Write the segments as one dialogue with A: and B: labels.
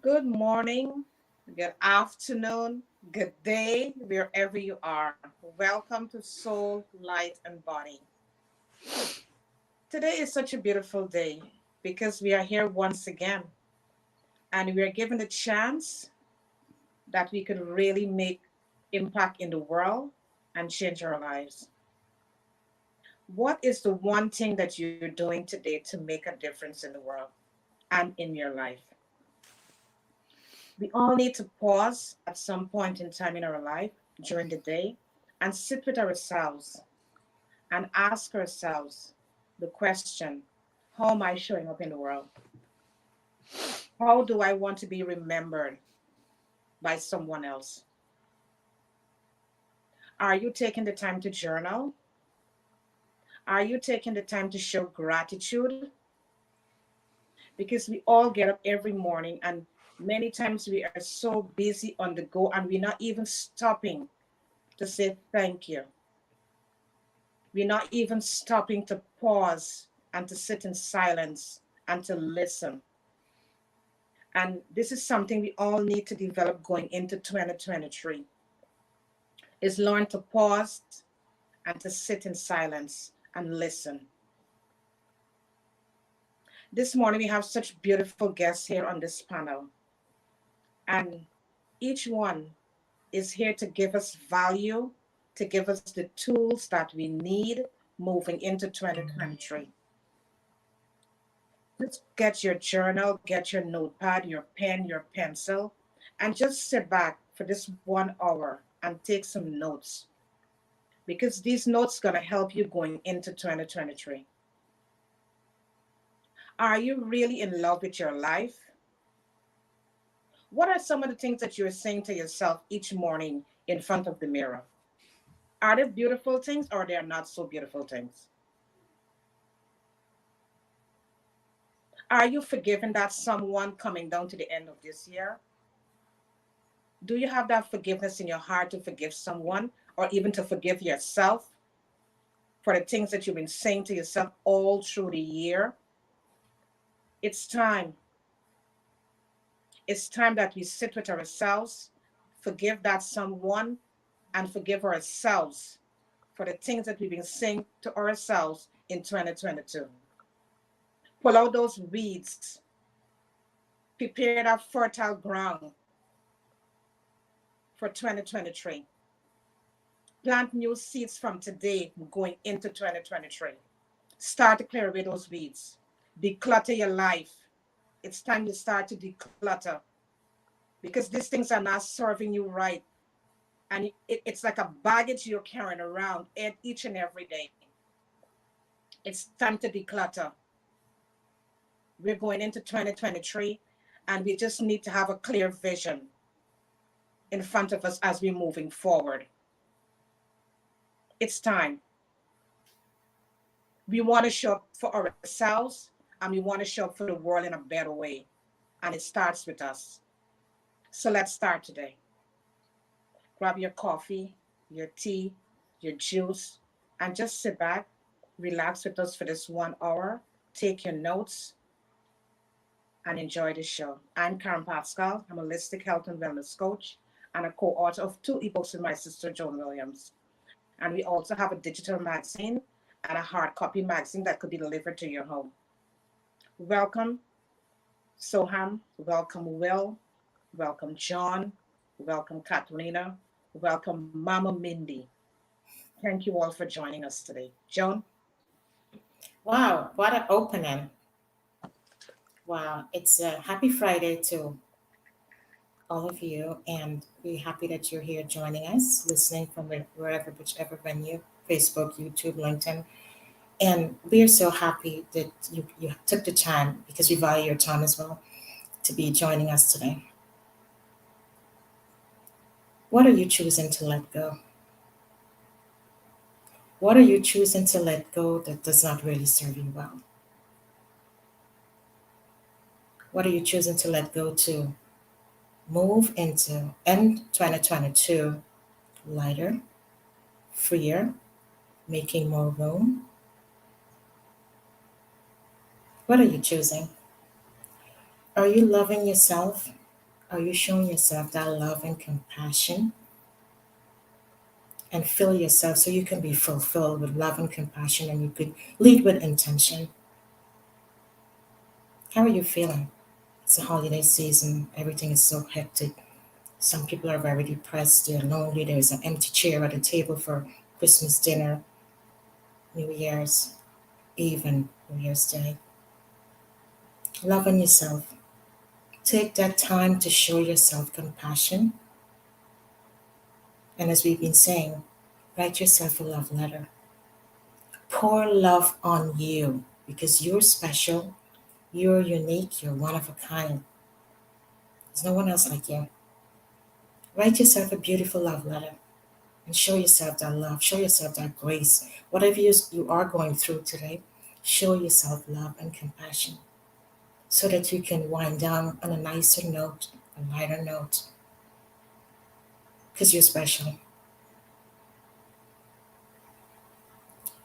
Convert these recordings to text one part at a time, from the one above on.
A: Good morning, good afternoon, good day, wherever you are. Welcome to Soul, Light, and Body. Today is such a beautiful day because we are here once again and we are given a chance that we could really make impact in the world and change our lives. What is the one thing that you're doing today to make a difference in the world and in your life? We all need to pause at some point in time in our life during the day and sit with ourselves and ask ourselves the question, how am I showing up in the world? How do I want to be remembered by someone else? Are you taking the time to journal? Are you taking the time to show gratitude? Because we all get up every morning and many times we are so busy on the go and we're not even stopping to say thank you. We're not even stopping to pause and to sit in silence and to listen. And this is something we all need to develop going into 2023 is learn to pause and to sit in silence and listen. This morning we have such beautiful guests here on this panel. And each one is here to give us value, to give us the tools that we need moving into 2023. Just get your journal, get your notepad, your pen, your pencil, and just sit back for this 1 hour and take some notes because these notes are going to help you going into 2023. Are you really in love with your life? What are some of the things that you're saying to yourself each morning in front of the mirror? Are they beautiful things or they are not so beautiful things? Are you forgiving that someone coming down to the end of this year? Do you have that forgiveness in your heart to forgive someone or even to forgive yourself for the things that you've been saying to yourself all through the year? It's time. It's time that we sit with ourselves, forgive that someone, and forgive ourselves for the things that we've been saying to ourselves in 2022. Pull out those weeds, prepare that fertile ground for 2023. Plant new seeds from today going into 2023. Start to clear away those weeds. Declutter your life. It's time you start to declutter because these things are not serving you right. And it's like a baggage you're carrying around each and every day. It's time to declutter. We're going into 2023 and we just need to have a clear vision in front of us as we're moving forward. It's time. We want to show up for ourselves and we want to show up for the world in a better way. And it starts with us. So let's start today. Grab your coffee, your tea, your juice, and just sit back, relax with us for this 1 hour, take your notes, and enjoy the show. I'm Karen Pascal. I'm a holistic health and wellness coach and a co-author of 2 ebooks with my sister Joan Williams. And we also have a digital magazine and a hard copy magazine that could be delivered to your home. Welcome, Soaham. Welcome, Will. Welcome, Joan. Welcome, Katerina. Welcome, Mama Mindy. Thank you all for joining us today. Joan?
B: Wow, what an opening. Wow, it's a happy Friday to all of you, and we're happy that you're here joining us, listening from wherever, whichever venue, Facebook, YouTube, LinkedIn. And we are so happy that you took the time, because we value your time as well, to be joining us today. What are you choosing to let go? What are you choosing to let go that does not really serve you well? What are you choosing to let go to move into end 2022 lighter, freer, making more room? What are you choosing? Are you loving yourself Are you showing yourself that love and compassion? And fill yourself so you can be fulfilled with love and compassion and you could lead with intention. How are you feeling? It's a holiday season. Everything is so hectic. Some people are very depressed. They're lonely. There's an empty chair at the table for Christmas dinner, New Year's Eve, and New Year's Day. Love on yourself. Take that time to show yourself compassion. And as we've been saying, write yourself a love letter. Pour love on you because you're special, you're unique, you're one of a kind. There's no one else like you. Write yourself a beautiful love letter and show yourself that love, show yourself that grace. Whatever you are going through today, show yourself love and compassion so that you can wind down on a nicer note, a lighter note, because you're special.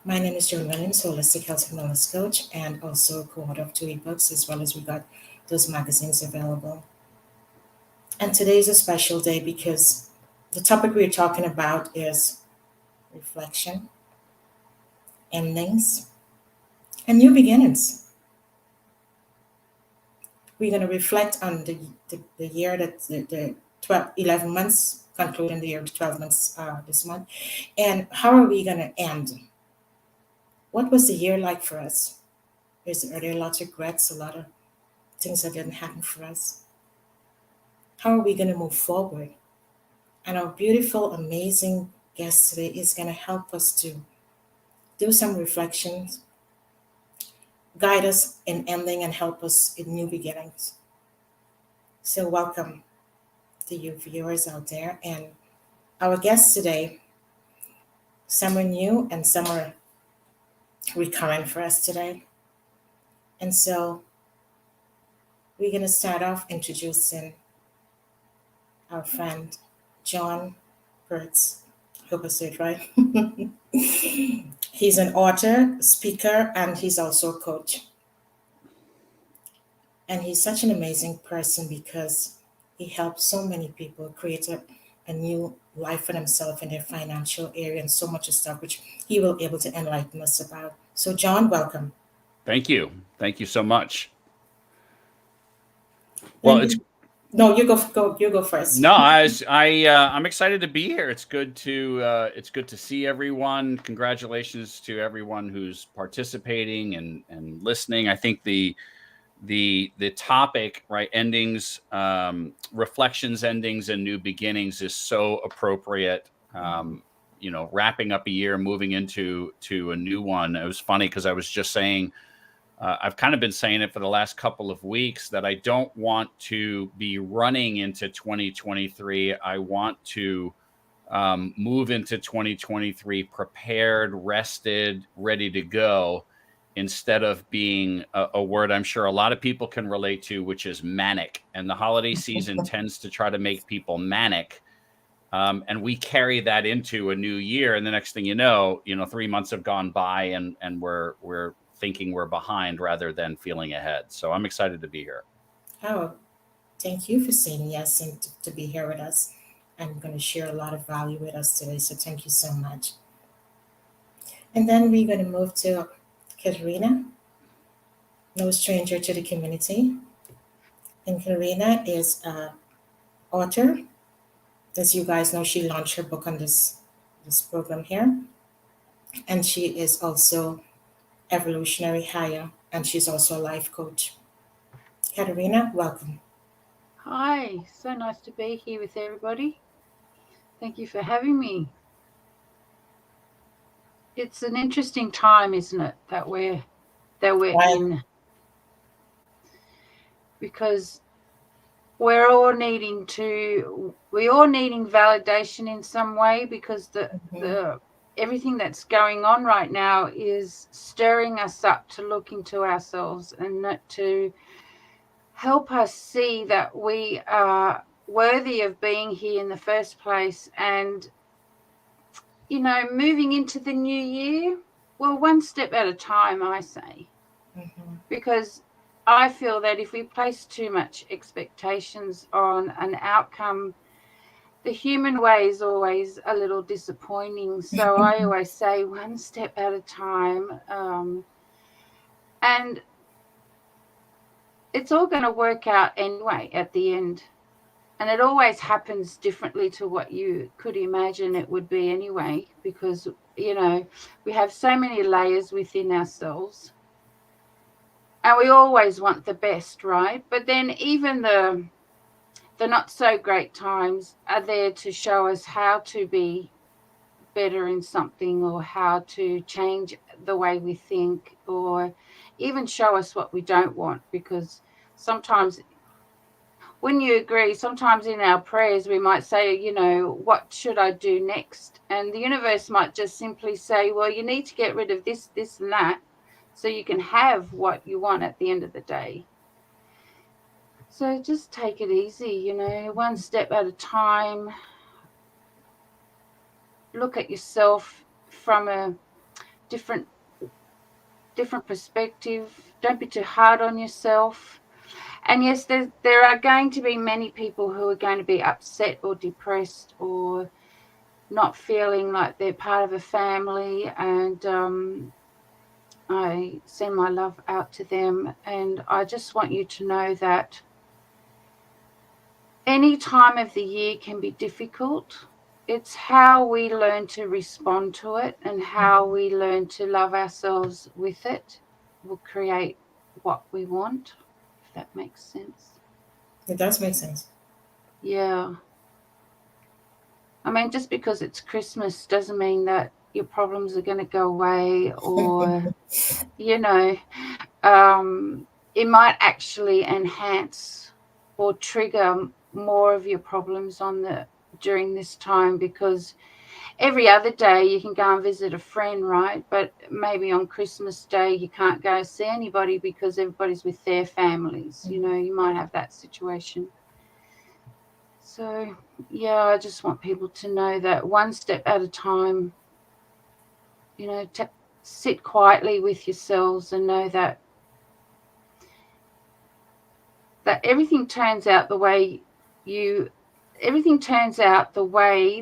B: My name is Joan, holistic health and wellness coach, and also co-author of 2 ebooks, as well as we got those magazines available. And today is a special day because the topic we're talking about is reflection, endings, and new beginnings. We're going to reflect on the year that the 11 months, concluding the year, 12 months this month, and how are we going to end? What was the year like for us? Are there lots of regrets, a lot of things that didn't happen for us? How are we going to move forward? And our beautiful, amazing guest today is going to help us to do some reflections, guide us in ending, and help us in new beginnings. So welcome to you viewers out there. And our guests today, some are new and some are recurring for us today. And so we're going to start off introducing our friend, Joan Puritz. I hope I said it right. He's an author, speaker, and he's also a coach. And he's such an amazing person because he helps so many people create a new life for themselves in their financial area and so much stuff, which he will be able to enlighten us about. So, John, welcome.
C: Thank you. Thank you so much. Well, it's
B: no, you go first.
C: No, I'm excited to be here. It's good to see everyone. Congratulations to everyone who's participating and listening. I think the topic, right, endings, reflections, endings, and new beginnings is so appropriate. Wrapping up a year, moving into a new one. It was funny because I was just saying, I've kind of been saying it for the last couple of weeks that I don't want to be running into 2023. I want to move into 2023 prepared, rested, ready to go, instead of being a word I'm sure a lot of people can relate to, which is manic. And the holiday season tends to try to make people manic. And we carry that into a new year. And the next thing you know, 3 months have gone by and we're thinking we're behind rather than feeling ahead. So I'm excited to be here.
B: Oh, thank you for saying yes and to be here with us. I'm going to share a lot of value with us today. So thank you so much. And then we're going to move to Katerina, no stranger to the community. And Katerina is an author. As you guys know, she launched her book on this program here. And she is also Evolutionary higher, and she's also a life coach. Katerina, welcome.
D: Hi, so nice to be here with everybody. Thank you for having me. It's an interesting time, isn't it, that we're in, because we all needing validation in some way, because the everything that's going on right now is stirring us up to look into ourselves and to help us see that we are worthy of being here in the first place. And, moving into the new year, well, one step at a time, I say, because I feel that if we place too much expectations on an outcome, the human way is always a little disappointing. So I always say one step at a time. And it's all going to work out anyway at the end. And it always happens differently to what you could imagine it would be anyway, because, you know, we have so many layers within ourselves. And we always want the best, right? But then even the not so great times are there to show us how to be better in something, or how to change the way we think, or even show us what we don't want. Because sometimes, wouldn't you agree, sometimes in our prayers we might say, you know, what should I do next? And the universe might just simply say, well, you need to get rid of this, this and that, so you can have what you want at the end of the day. So just take it easy, you know, one step at a time. Look at yourself from a different perspective. Don't be too hard on yourself. And yes, there are going to be many people who are going to be upset or depressed or not feeling like they're part of a family. And I send my love out to them. And I just want you to know that any time of the year can be difficult. It's how we learn to respond to it and how we learn to love ourselves with it will create what we want, if that makes sense.
B: It does make sense.
D: Yeah. I mean, just because it's Christmas doesn't mean that your problems are going to go away, or, you know, it might actually enhance or trigger more of your problems during this time, because every other day you can go and visit a friend, right? But maybe on Christmas Day you can't go see anybody because everybody's with their families. You know, you might have that situation. So, yeah, I just want people to know that one step at a time, you know, sit quietly with yourselves and know that everything turns out the way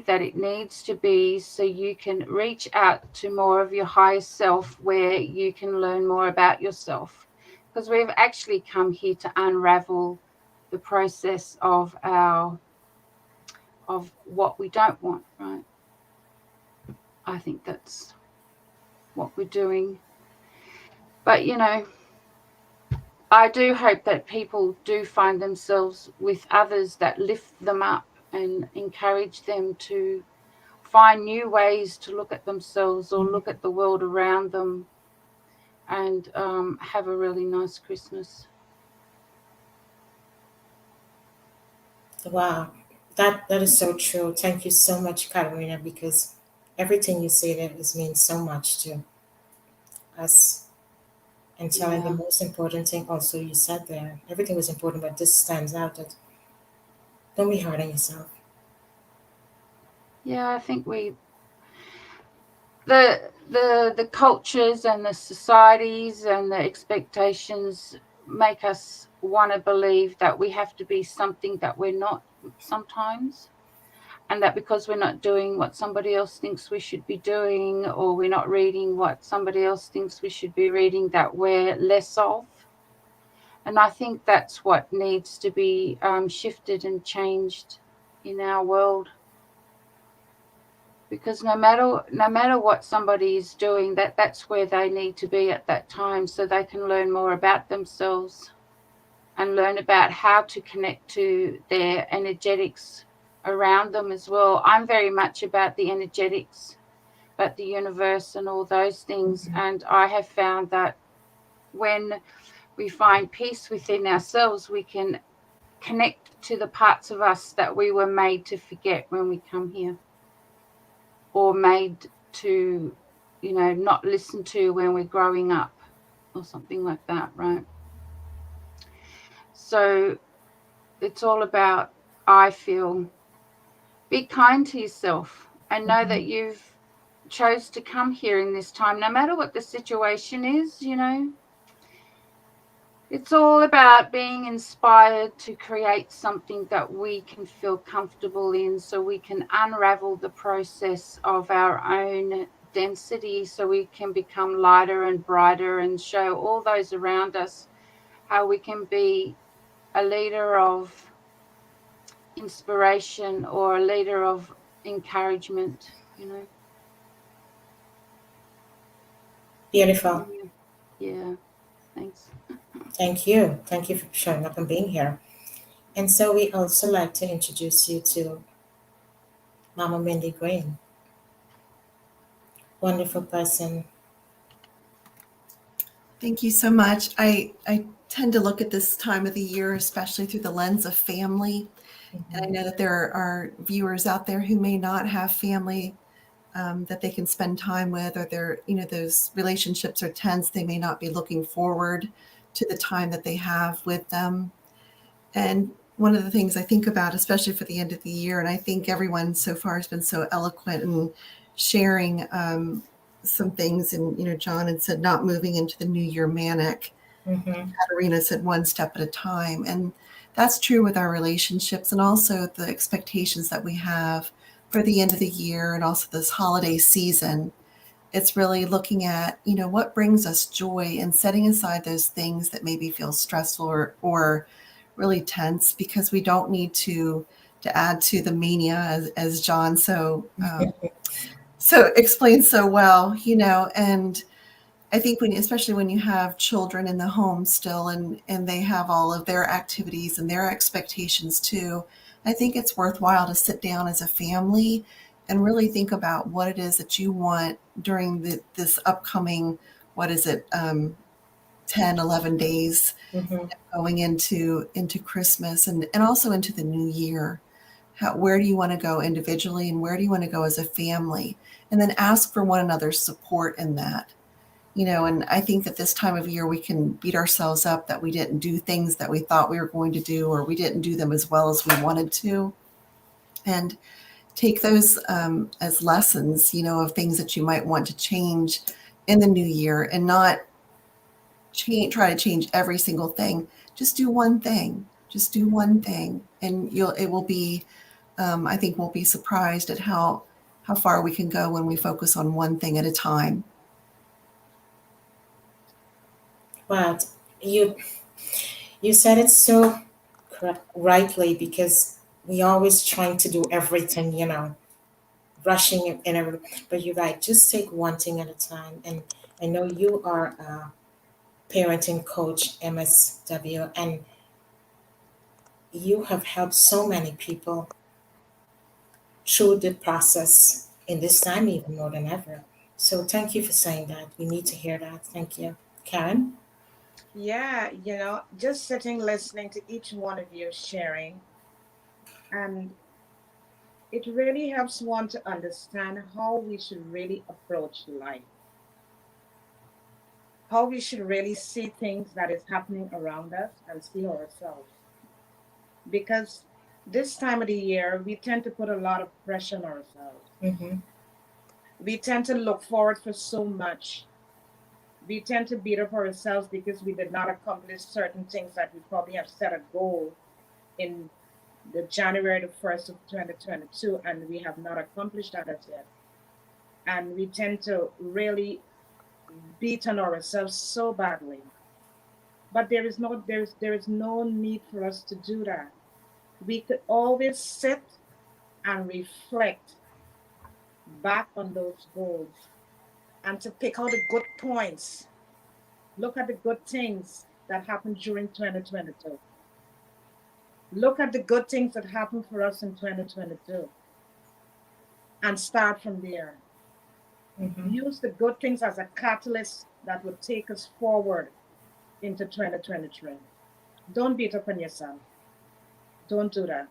D: that it needs to be, so you can reach out to more of your higher self, where you can learn more about yourself. Because we've actually come here to unravel the process of what we don't want, right? I think that's what we're doing. But, you know, I do hope that people do find themselves with others that lift them up and encourage them to find new ways to look at themselves or look at the world around them, and have a really nice Christmas.
B: Wow, that is so true. Thank you so much, Katerina, because everything you say there means so much to us. And telling the most important thing also you said there, everything was important, but this stands out, that don't be hard on yourself.
D: Yeah, I think the cultures and the societies and the expectations make us want to believe that we have to be something that we're not sometimes, and that because we're not doing what somebody else thinks we should be doing, or we're not reading what somebody else thinks we should be reading, that we're less of. And I think that's what needs to be shifted and changed in our world. Because no matter what somebody is doing, that's where they need to be at that time, so they can learn more about themselves and learn about how to connect to their energetics around them as well. I'm very much about the energetics, about the universe and all those things. And I have found that when we find peace within ourselves, we can connect to the parts of us that we were made to forget when we come here, or made to, you know, not listen to when we're growing up, or something like that, right? So it's all about, I feel, be kind to yourself and know that you've chose to come here in this time, no matter what the situation is. You know, It's all about being inspired to create something that we can feel comfortable in, so we can unravel the process of our own density, so we can become lighter and brighter and show all those around us how we can be a leader of inspiration or a leader of encouragement, you know.
B: Beautiful.
D: Yeah, thanks.
B: Thank you. Thank you for showing up and being here. And so we also like to introduce you to Mama Mindy Green. Wonderful person.
E: Thank you so much. I tend to look at this time of the year, especially through the lens of family. And I know that there are viewers out there who may not have family that they can spend time with, or they're, those relationships are tense. They may not be looking forward to the time that they have with them. And one of the things I think about, especially for the end of the year, and I think everyone so far has been so eloquent in sharing some things, and John had said not moving into the new year manic. Katerina said one step at a time, and that's true with our relationships, and also the expectations that we have for the end of the year, and also this holiday season. It's really looking at what brings us joy, and setting aside those things that maybe feel stressful or really tense, because we don't need to add to the mania, as John so explains so well, and I think especially when you have children in the home still, and they have all of their activities and their expectations too, I think it's worthwhile to sit down as a family and really think about what it is that you want during this upcoming, 10, 11 days going into Christmas, and also into the new year. Where do you want to go individually, and where do you want to go as a family? And then ask for one another's support in that. And I think that this time of year we can beat ourselves up that we didn't do things that we thought we were going to do, or we didn't do them as well as we wanted to. And take those as lessons, of things that you might want to change in the new year, and not try to change every single thing. Just do one thing. Just do one thing, and it will be. I think we'll be surprised at how far we can go when we focus on one thing at a time.
B: But you said it so rightly, because we always trying to do everything, rushing and everything. But you're right, just take one thing at a time. And I know you are a parenting coach, MSW, and you have helped so many people through the process in this time, even more than ever. So thank you for saying that. We need to hear that. Thank you. Karen?
A: Yeah, just sitting listening to each one of you sharing, and it really helps one to understand how we should really approach life, how we should really see things that is happening around us and see ourselves. Because this time of the year, we tend to put a lot of pressure on ourselves. We tend to look forward for so much. We tend to beat up ourselves because we did not accomplish certain things that we probably have set a goal in the January the 1st of 2022, and we have not accomplished that as yet. And we tend to really beat on ourselves so badly. But there is no need for us to do that. We could always sit and reflect back on those goals, and to pick out the good points. Look at the good things that happened during 2022. Look at the good things that happened for us in 2022, and start from there. Use the good things as a catalyst that would take us forward into 2023. Don't beat up on yourself. Don't do that.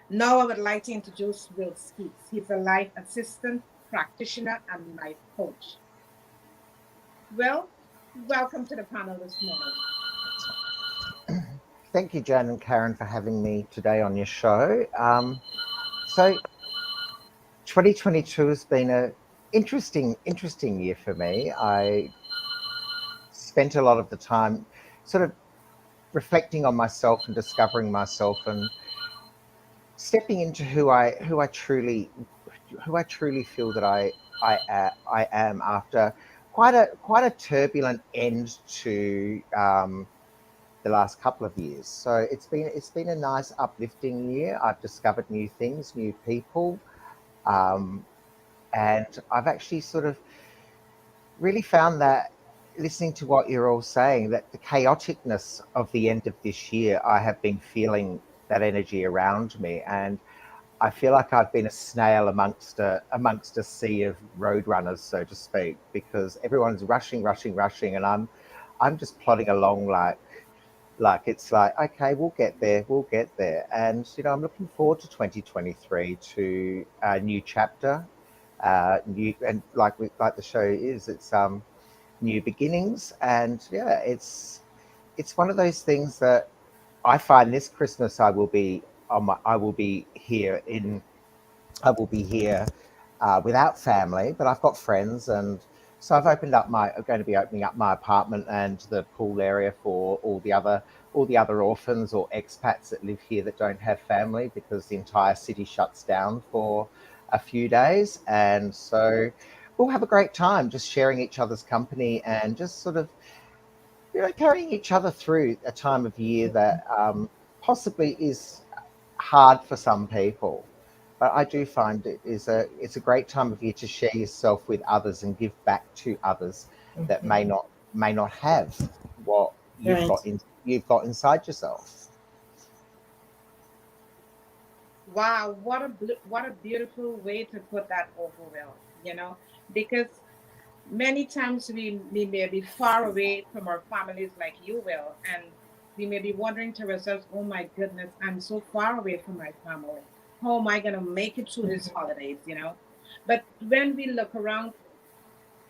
A: Now I would like to introduce Will Skeates. He's a life assistant, practitioner, and life coach. Will, welcome to the panel this morning.
F: Thank you, Joan and Karen, for having me today on your show. So 2022 has been an interesting year for me. I spent a lot of the time sort of reflecting on myself and discovering myself and stepping into who I truly feel that I am after quite a turbulent end to the last couple of years. So it's been a nice uplifting year. I've discovered new things, new people, and I've actually sort of really found that, listening to what you're all saying, that the chaoticness of the end of this year, I have been feeling that energy around me, and I feel like I've been a snail amongst a sea of roadrunners, so to speak, because everyone's rushing, and I'm just plodding along like it's like, okay, we'll get there. And I'm looking forward to 2023, to a new chapter, new, and like the show is, it's new beginnings, and yeah, it's one of those things that I find this Christmas I will be here without family, but I've got friends, and so I'm going to be opening up my apartment and the pool area for all the other orphans or expats that live here that don't have family, because the entire city shuts down for a few days, and so we'll have a great time just sharing each other's company and just sort of carrying each other through a time of year that possibly is hard for some people. But I do find it's a great time of year to share yourself with others and give back to others that may not have what you've got inside yourself.
A: Wow, what a beautiful way to put that over, Will. Because many times we may be far away from our families, like you will, and we may be wondering to ourselves, oh my goodness, I'm so far away from my family. How am I going to make it through these holidays, But when we look around,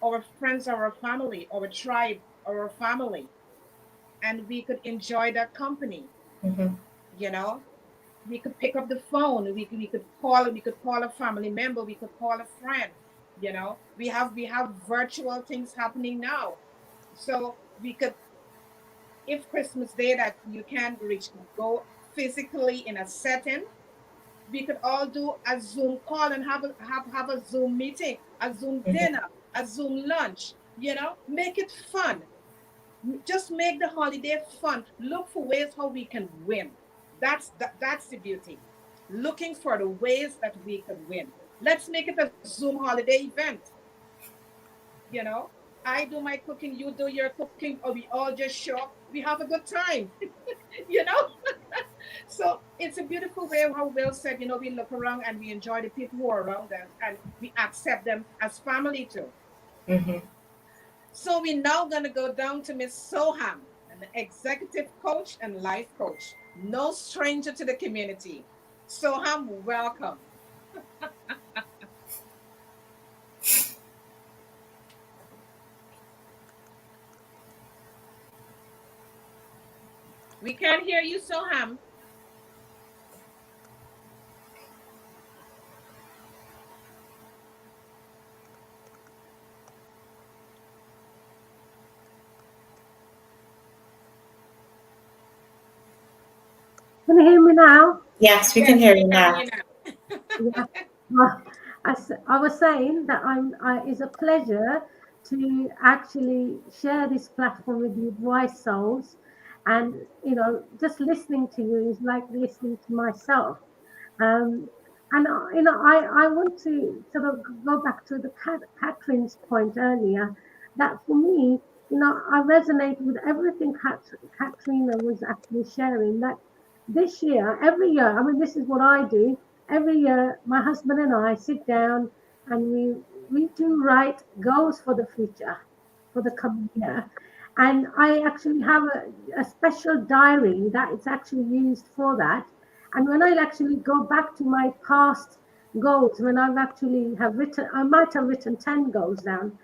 A: our friends, our family, our tribe, our family, and we could enjoy their company, you know, we could pick up the phone, we could call a family member, we could call a friend, we have virtual things happening now. So we could, if Christmas Day that you can't reach, go physically in a setting, we could all do a Zoom call and have a Zoom meeting, a Zoom dinner, a Zoom lunch, make it fun. Just make the holiday fun. Look for ways how we can win. That's the beauty. Looking for the ways that we can win. Let's make it a Zoom holiday event. I do my cooking, you do your cooking, or we all just show up. We have a good time. you know So it's a beautiful way how Will said, we look around and we enjoy the people who are around us, and we accept them as family too. So we're now going to go down to Miss Soaham, an executive coach and life coach. No stranger to the community. Soaham, welcome. We can't hear you, Soaham.
G: Can you hear me now?
B: Yes, we can hear you now.
G: Yeah. Well, I was saying that it's a pleasure to actually share this platform with you, wise souls, and just listening to you is like listening to myself. And I want to sort of go back to the Catherine's point earlier, that for me, I resonate with everything Katrina was actually sharing. That this year, every year, I mean, this is what I do. Every year, my husband and I sit down and we do write goals for the future, for the coming year. And I actually have a special diary that is actually used for that. And when I actually go back to my past goals, when I've actually have written, I might have written 10 goals down.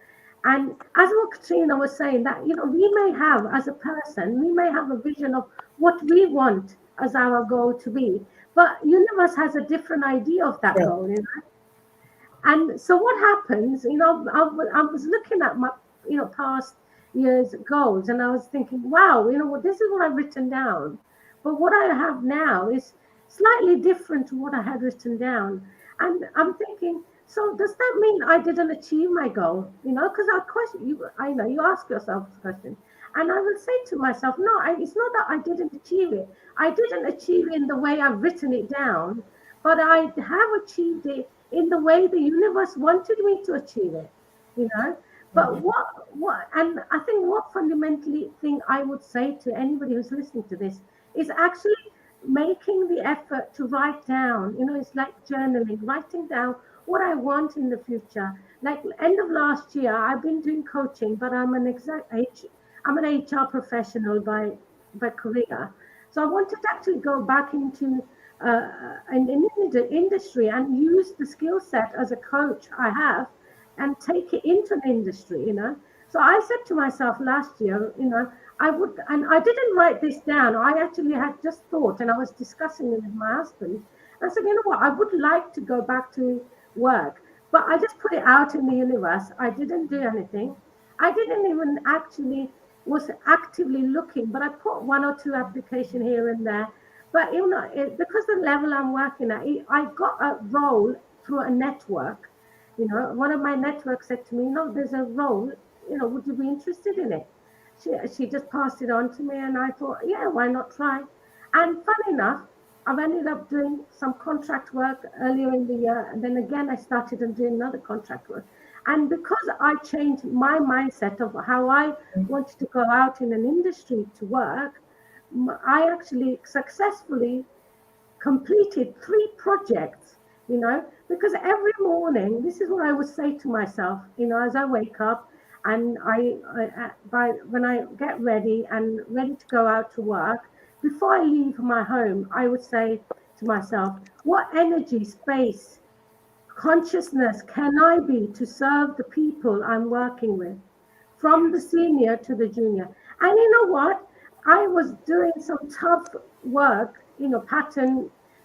G: And as what Katrina was saying, that, we may have, as a person, we may have a vision of what we want as our goal to be, but universe has a different idea of that goal, And so what happens, I was looking at my, past year's goals, and I was thinking, wow, what, this is what I've written down. But what I have now is slightly different to what I had written down. And I'm thinking, so does that mean I didn't achieve my goal? Because I question you, I know you ask yourself this question. And I will say to myself, no, it's not that I didn't achieve it. I didn't achieve it in the way I've written it down, but I have achieved it in the way the universe wanted me to achieve it, you know. But what, and I think what fundamentally thing I would say to anybody who's listening to this is actually making the effort to write down, it's like journaling, writing down what I want in the future. Like end of last year, I've been doing coaching, but I'm an HR professional by career. So I wanted to actually go back into an industry and use the skill set as a coach I have and take it into an industry. So I said to myself last year, I would, and I didn't write this down. I actually had just thought, and I was discussing it with my husband. I said, you know what, I would like to go back to work, but I just put it out in the universe. I didn't do anything. I didn't even actually was actively looking, but I put one or two application here and there. But because the level I'm working at, I got a role through a network. One of my networks said to me, there's a role, would you be interested in it? She just passed it on to me, and I thought, yeah, why not try? And fun enough, I've ended up doing some contract work earlier in the year, and then again I started doing another contract work. And because I changed my mindset of how I wanted to go out in an industry to work, I actually successfully completed 3 projects, because every morning, this is what I would say to myself, as I wake up and when I get ready and ready to go out to work, before I leave my home, I would say to myself, what energy, space, consciousness can I be to serve the people I'm working with, from the senior to the junior? And you know what? I was doing some tough work,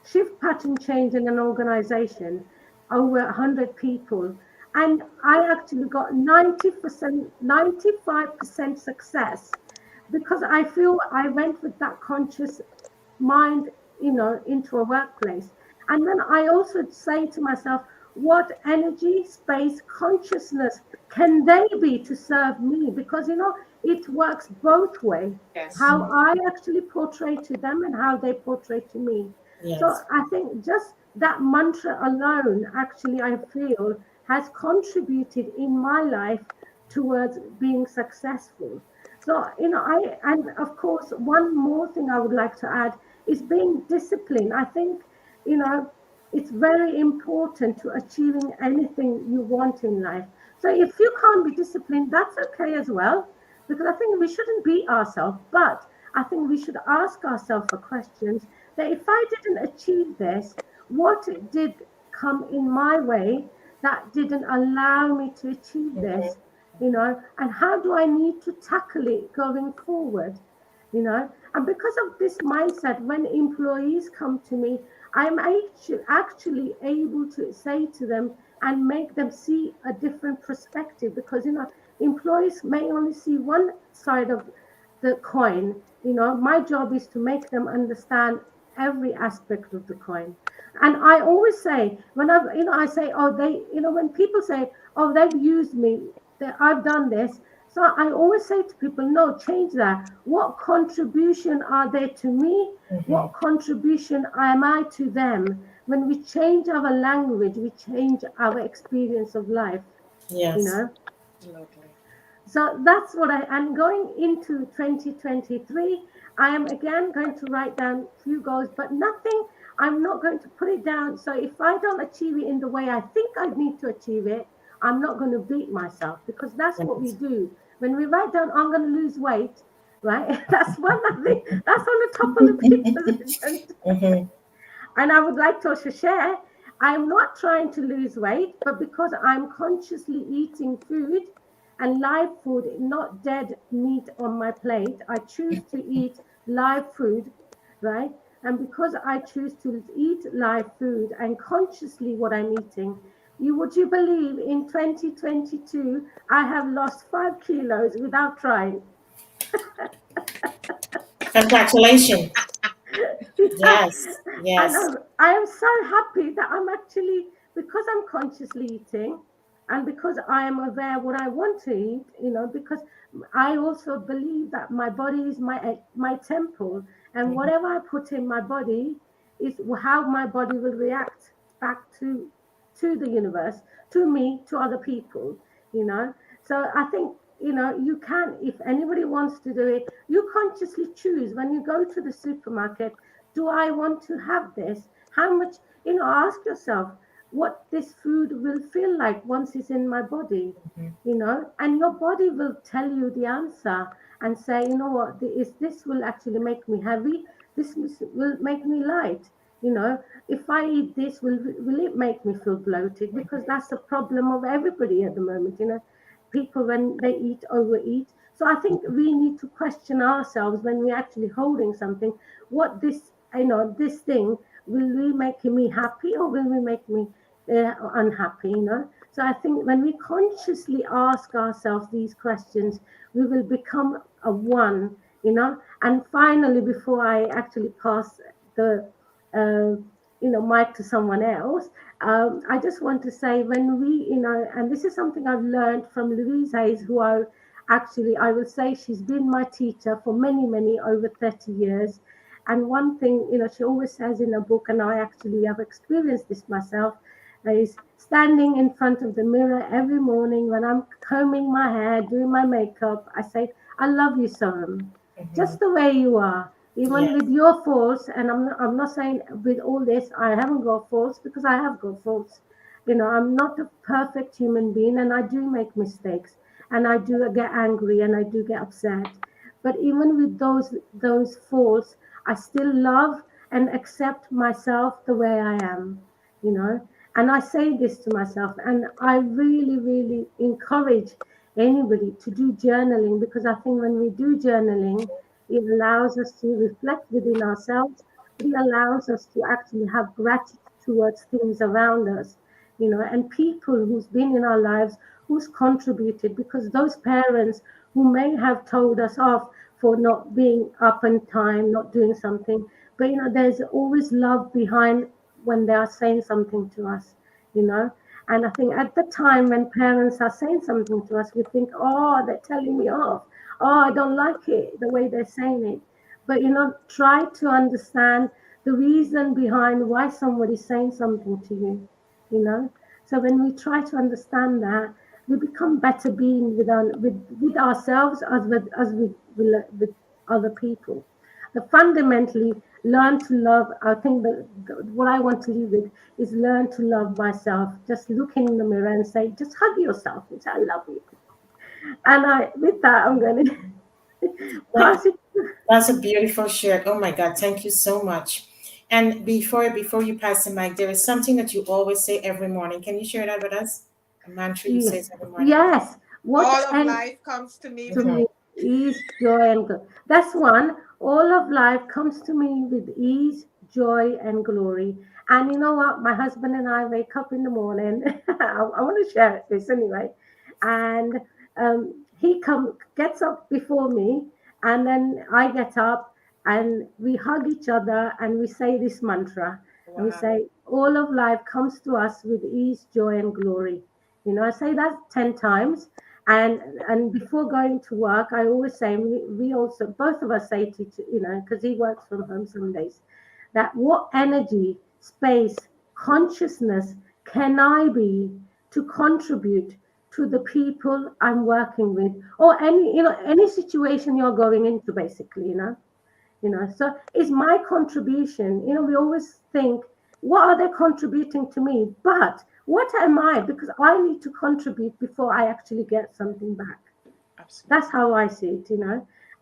G: shift pattern change in an organization, over 100 people. And I actually got 90%, 95% success because I feel I went with that conscious mind, into a workplace. And then I also say to myself, what energy, space, consciousness can they be to serve me? Because, it works both ways.
A: Yes.
G: How I actually portray to them and how they portray to me.
B: Yes.
G: So I think just that mantra alone, actually, I feel has contributed in my life towards being successful. So, and of course, one more thing I would like to add is being disciplined. I think, it's very important to achieving anything you want in life. So if you can't be disciplined, that's okay as well, because I think we shouldn't beat ourselves, but I think we should ask ourselves for questions that if I didn't achieve this, what did come in my way that didn't allow me to achieve this, and how do I need to tackle it going forward? And because of this mindset, when employees come to me, I'm actually able to say to them and make them see a different perspective, because employees may only see one side of the coin. My job is to make them understand every aspect of the coin. And I always say, when I say, oh, they, when people say, oh, they've used me, I've done this. So I always say to people, no, change that. What contribution are they to me? What contribution am I to them? When we change our language, we change our experience of life.
B: Yes.
A: Absolutely.
G: So that's what I'm going into 2023. I am again going to write down a few goals, but nothing, I'm not going to put it down. So if I don't achieve it in the way I think I need to achieve it, I'm not going to beat myself, because that's what we do. When we write down, I'm going to lose weight, right? That's one thing, that's on the top of the people's agenda. And I would like to also share, I'm not trying to lose weight, but because I'm consciously eating food and live food, not dead meat on my plate, I choose to eat live food, right? And because I choose to eat live food and consciously what I'm eating, Would you believe in 2022 I have lost 5 kilos without trying?
B: Congratulations. Yes,
G: And
B: yes.
G: I am so happy that I'm actually, because I'm consciously eating and because I am aware what I want to eat, because I also believe that my body is my temple, and
B: Mhm.
G: whatever I put in my body is how my body will react back to the universe, to me, to other people, you know. So I think, you can, if anybody wants to do it, you consciously choose when you go to the supermarket, do I want to have this? How much, ask yourself what this food will feel like once it's in my body,
B: Mhm.
G: and your body will tell you the answer and say, you know what, this will actually make me heavy, will make me light, if I eat this, will it make me feel bloated? Because that's the problem of everybody at the moment, people when they eat, overeat. So I think we need to question ourselves when we're actually holding something, what this thing, will we make me happy or will we make me unhappy, so I think when we consciously ask ourselves these questions, we will become a one, and finally, before I actually pass the mic to someone else, I just want to say, when we, and this is something I've learned from Louise Hayes, who I will say she's been my teacher for many, many, over 30 years. And one thing, she always says in a book, and I actually have experienced this myself, is standing in front of the mirror every morning when I'm combing my hair, doing my makeup. I say, I love you, Soham,
B: Mhm.
G: just the way you are, even
B: Yes.
G: with your faults. And I'm not saying with all this, I haven't got faults, because I have got faults. I'm not a perfect human being, and I do make mistakes, and I do get angry, and I do get upset. But even with those faults, I still love and accept myself the way I am, you know. And I say this to myself, and I really, really encourage anybody to do journaling, because I think when we do journaling, it allows us to reflect within ourselves. It allows us to actually have gratitude towards things around us, and people who's been in our lives, who's contributed, because those parents who may have told us off for not being up on time, not doing something, but there's always love behind when they are saying something to us, you know. And I think at the time when parents are saying something to us, we think, oh, they're telling me off. Oh, I don't like it, the way they're saying it. But, try to understand the reason behind why somebody's saying something to you, you know. So when we try to understand that, we become better being with ourselves as with other people. Fundamentally, learn to love. I think what I want to leave with is learn to love myself. Just look in the mirror and say, just hug yourself and say, I love you. And with that, I'm going to
B: That,
G: pass it.
B: that's a beautiful share. Oh my God, thank you so much. And before you pass the mic, there is something that you always say every morning. Can you share that with us? A mantra you say every morning.
G: Yes. What
A: All of
G: and
A: life comes to me
G: to
A: with
B: Mhm.
G: me, ease, joy, and glory. That's one. All of life comes to me with ease, joy, and glory. And you know what? My husband and I wake up in the morning. I want to share this anyway. And he gets up before me, and then I get up, and we hug each other, and we say this mantra. And we
A: wow.
G: say, all of life comes to us with ease, joy, and glory. I say that 10 times, and before going to work, I always say, we also, both of us say to, because he works from home some days, that what energy, space, consciousness can I be to contribute to the people I'm working with, or any situation you're going into, basically, so it's my contribution. We always think, what are they contributing to me? But what am I? Because I need to contribute before I actually get something back. That's
A: Absolutely.
G: how I see it.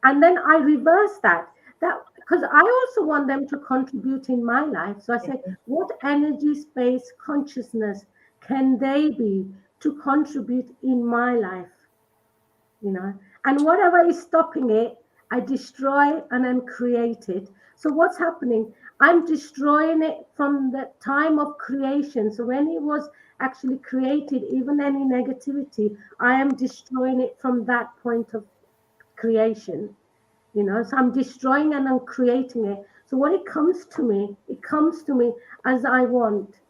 G: And then I reverse that because I also want them to contribute in my life. So I say, what energy, space, consciousness can they be to contribute in my life? And whatever is stopping it, I destroy and then create it. So what's happening? I'm destroying it from the time of creation. So when it was actually created, even any negativity, I am destroying it from that point of creation. So I'm destroying and I'm creating it. So when it comes to me as I want.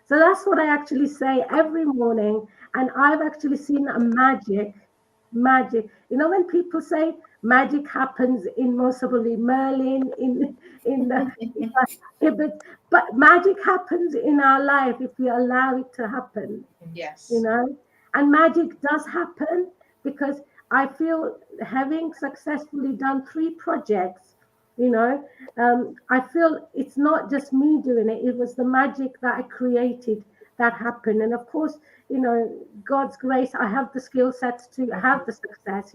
G: So that's what I actually say every morning. And I've actually seen a magic. When people say magic happens in most probably Merlin, in the but magic happens in our life if we allow it to happen.
A: Yes.
G: And magic does happen because I feel, having successfully done 3 projects, I feel it's not just me doing it. It was the magic that I created that happened. And of course, God's grace, I have the skill sets to have the success,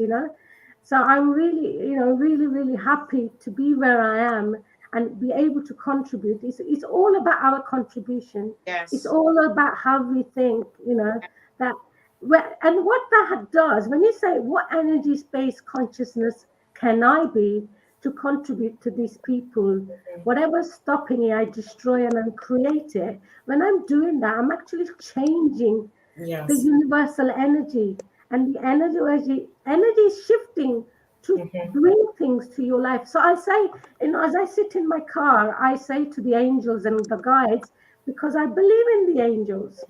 G: So I'm really, really, really happy to be where I am and be able to contribute. It's all about our contribution.
A: Yes.
G: It's all about how we think, that. And what that does, when you say, what energy space consciousness can I be to contribute to these people? Whatever's stopping it, I destroy and then create it. When I'm doing that, I'm actually changing the universal energy. And the energy is shifting to bring things to your life. So I say, as I sit in my car, I say to the angels and the guides, because I believe in the angels,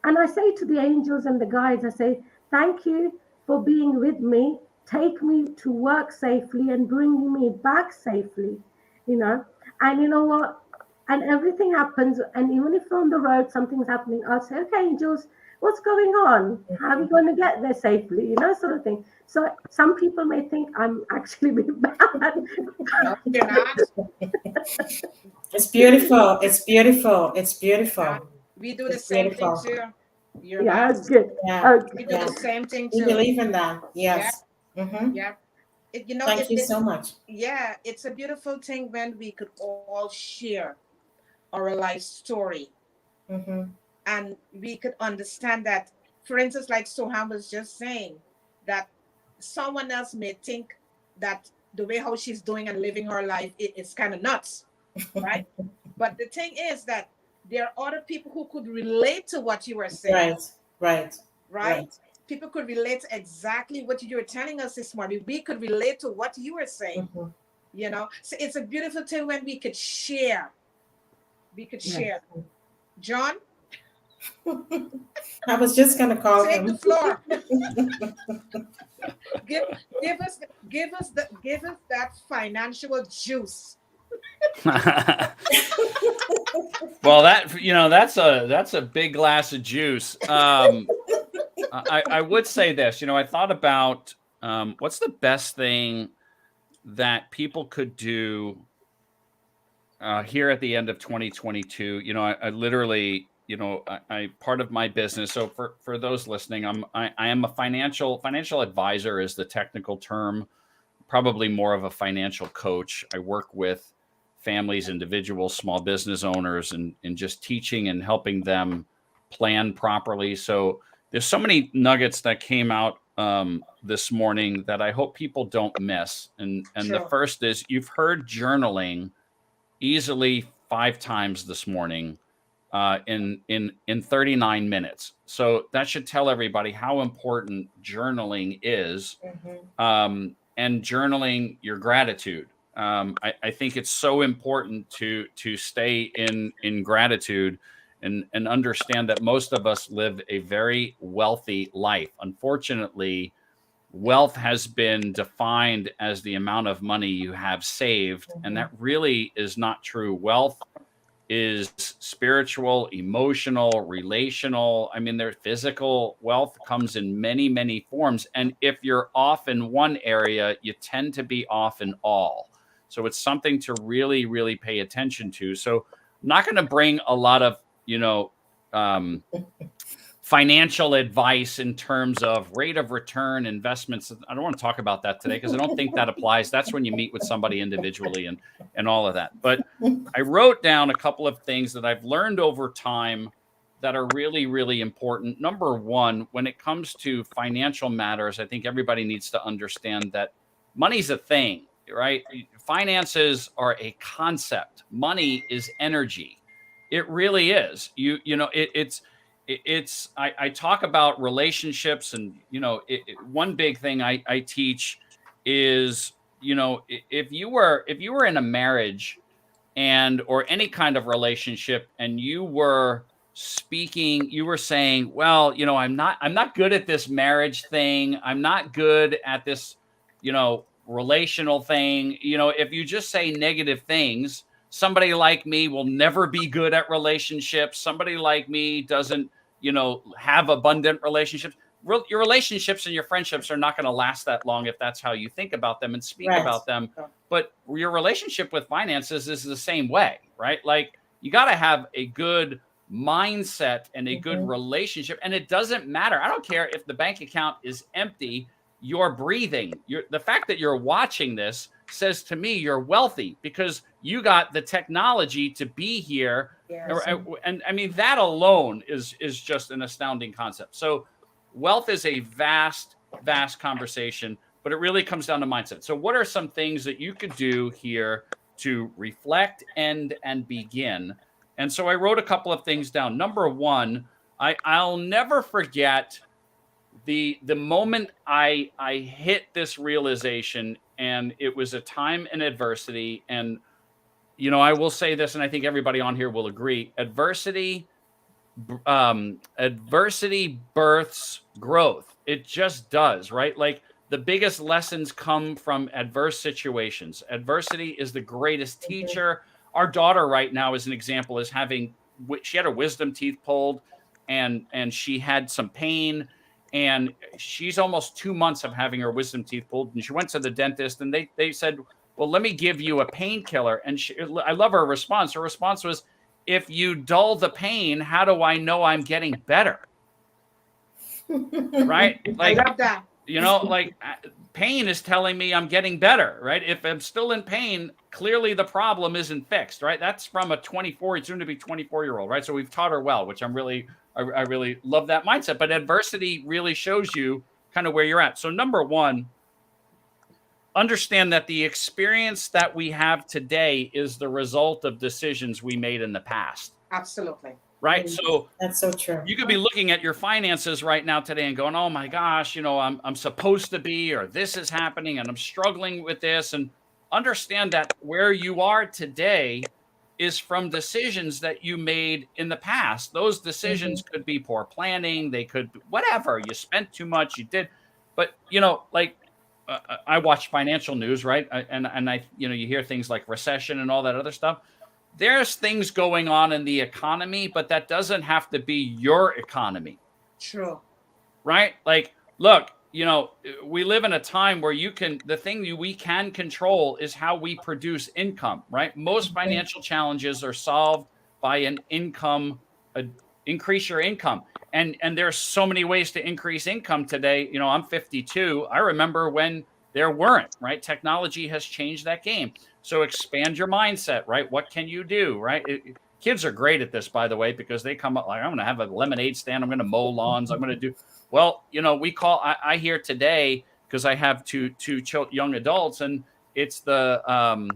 G: and I say to the angels and the guides, I say, thank you for being with me. Take me to work safely and bring me back safely, And you know what? And everything happens. And even if on the road something's happening, I'll say, okay, angels, what's going on? How are we going to get there safely? Sort of thing. So some people may think I'm actually being bad.
A: No, you're not.
B: It's beautiful. It's beautiful. It's beautiful.
A: We do the same thing too. You're
G: Yeah,
A: not.
G: that's good.
B: Yeah.
A: We do the same thing
B: We
A: too.
B: believe in that. Yes.
A: Yeah.
B: Thank you so much.
A: Yeah, it's a beautiful thing when we could all share our life story. And we could understand that, for instance, like Soaham was just saying, that someone else may think that the way how she's doing and living her life, it's kind of nuts, right? But the thing is that there are other people who could relate to what you were saying.
B: Right.
A: People could relate to exactly what you were telling us this morning. We could relate to what you were saying, So it's a beautiful thing when we could share. John?
B: I was just going to call
A: Take
B: him.
A: the floor. give us that financial juice.
C: Well, that's a big glass of juice. I would say this, I thought about what's the best thing that people could do here at the end of 2022. I literally, I part of my business. So for those listening, I am a financial advisor is the technical term, probably more of a financial coach. I work with families, individuals, small business owners, and just teaching and helping them plan properly. So there's so many nuggets that came out this morning that I hope people don't miss. And
A: Sure.
C: The first is, you've heard journaling easily 5 times this morning in 39 minutes. So that should tell everybody how important journaling is, and journaling your gratitude. I think it's so important to stay in gratitude and understand that most of us live a very wealthy life. Unfortunately, wealth has been defined as the amount of money you have saved, and that really is not true. Wealth is spiritual, emotional, relational. I mean, their physical wealth comes in many, many forms. And if you're off in one area, you tend to be off in all. So it's something to really, really pay attention to. So I'm not going to bring a lot of, financial advice in terms of rate of return, investments. I don't want to talk about that today because I don't think that applies. That's when you meet with somebody individually and all of that. But I wrote down a couple of things that I've learned over time that are really, really important. Number one, when it comes to financial matters, I think everybody needs to understand that money's a thing, right? Finances are a concept. Money is energy. It really is. I talk about relationships, and one big thing I teach is, if you were in a marriage or any kind of relationship, and you were saying, well, I'm not good at this marriage thing. I'm not good at this, relational thing. If you just say negative things, somebody like me will never be good at relationships. Somebody like me doesn't, have abundant relationships. Your relationships and your friendships are not going to last that long if that's how you think about them and speak about them. But your relationship with finances is the same way, right? Like, you got to have a good mindset and a good relationship. And it doesn't matter. I don't care if the bank account is empty, you're breathing. The fact that you're watching this says to me you're wealthy, because you got the technology to be here. Yes. And I mean, that alone is just an astounding concept. So wealth is a vast, vast conversation, but it really comes down to mindset. So what are some things that you could do here to reflect, end, and begin? And so I wrote a couple of things down. Number one, I'll never forget the moment I hit this realization, and it was a time in adversity. And, I will say this, and I think everybody on here will agree, adversity births growth. It just does, right? Like, the biggest lessons come from adverse situations. Adversity is the greatest teacher. Our daughter right now, as an example, she had her wisdom teeth pulled, and she had some pain, and she's almost 2 months of having her wisdom teeth pulled. And she went to the dentist, and they said, well, let me give you a painkiller. And I love her response. Her response was, if you dull the pain, how do I know I'm getting better? Right? Like,
A: I love that.
C: Like, pain is telling me I'm getting better, right? If I'm still in pain, clearly the problem isn't fixed, right? That's from a soon to be 24-year-old, right? So we've taught her well, which I really love that mindset. But adversity really shows you kind of where you're at. So number one, understand that the experience that we have today is the result of decisions we made in the past.
A: Absolutely.
C: Right. So
B: that's so true.
C: You could be looking at your finances right now today and going, oh my gosh, I'm supposed to be, or this is happening and I'm struggling with this. And understand that where you are today is from decisions that you made in the past. Those decisions could be poor planning. They could be whatever. You spent too much. You did. But, I watch financial news, right? And I, you hear things like recession and all that other stuff. There's things going on in the economy, but that doesn't have to be your economy.
A: True.
C: Right? Like, look, we live in a time where the thing we can control is how we produce income, right? Most financial challenges are solved by an income, increase your income. And there's so many ways to increase income today. I'm 52. I remember when there weren't, right? Technology has changed that game. So expand your mindset, right? What can you do, right? Kids are great at this, by the way, because they come up like, I'm going to have a lemonade stand. I'm going to mow lawns. I'm going to do, well, I hear today, because I have two young adults, and it's the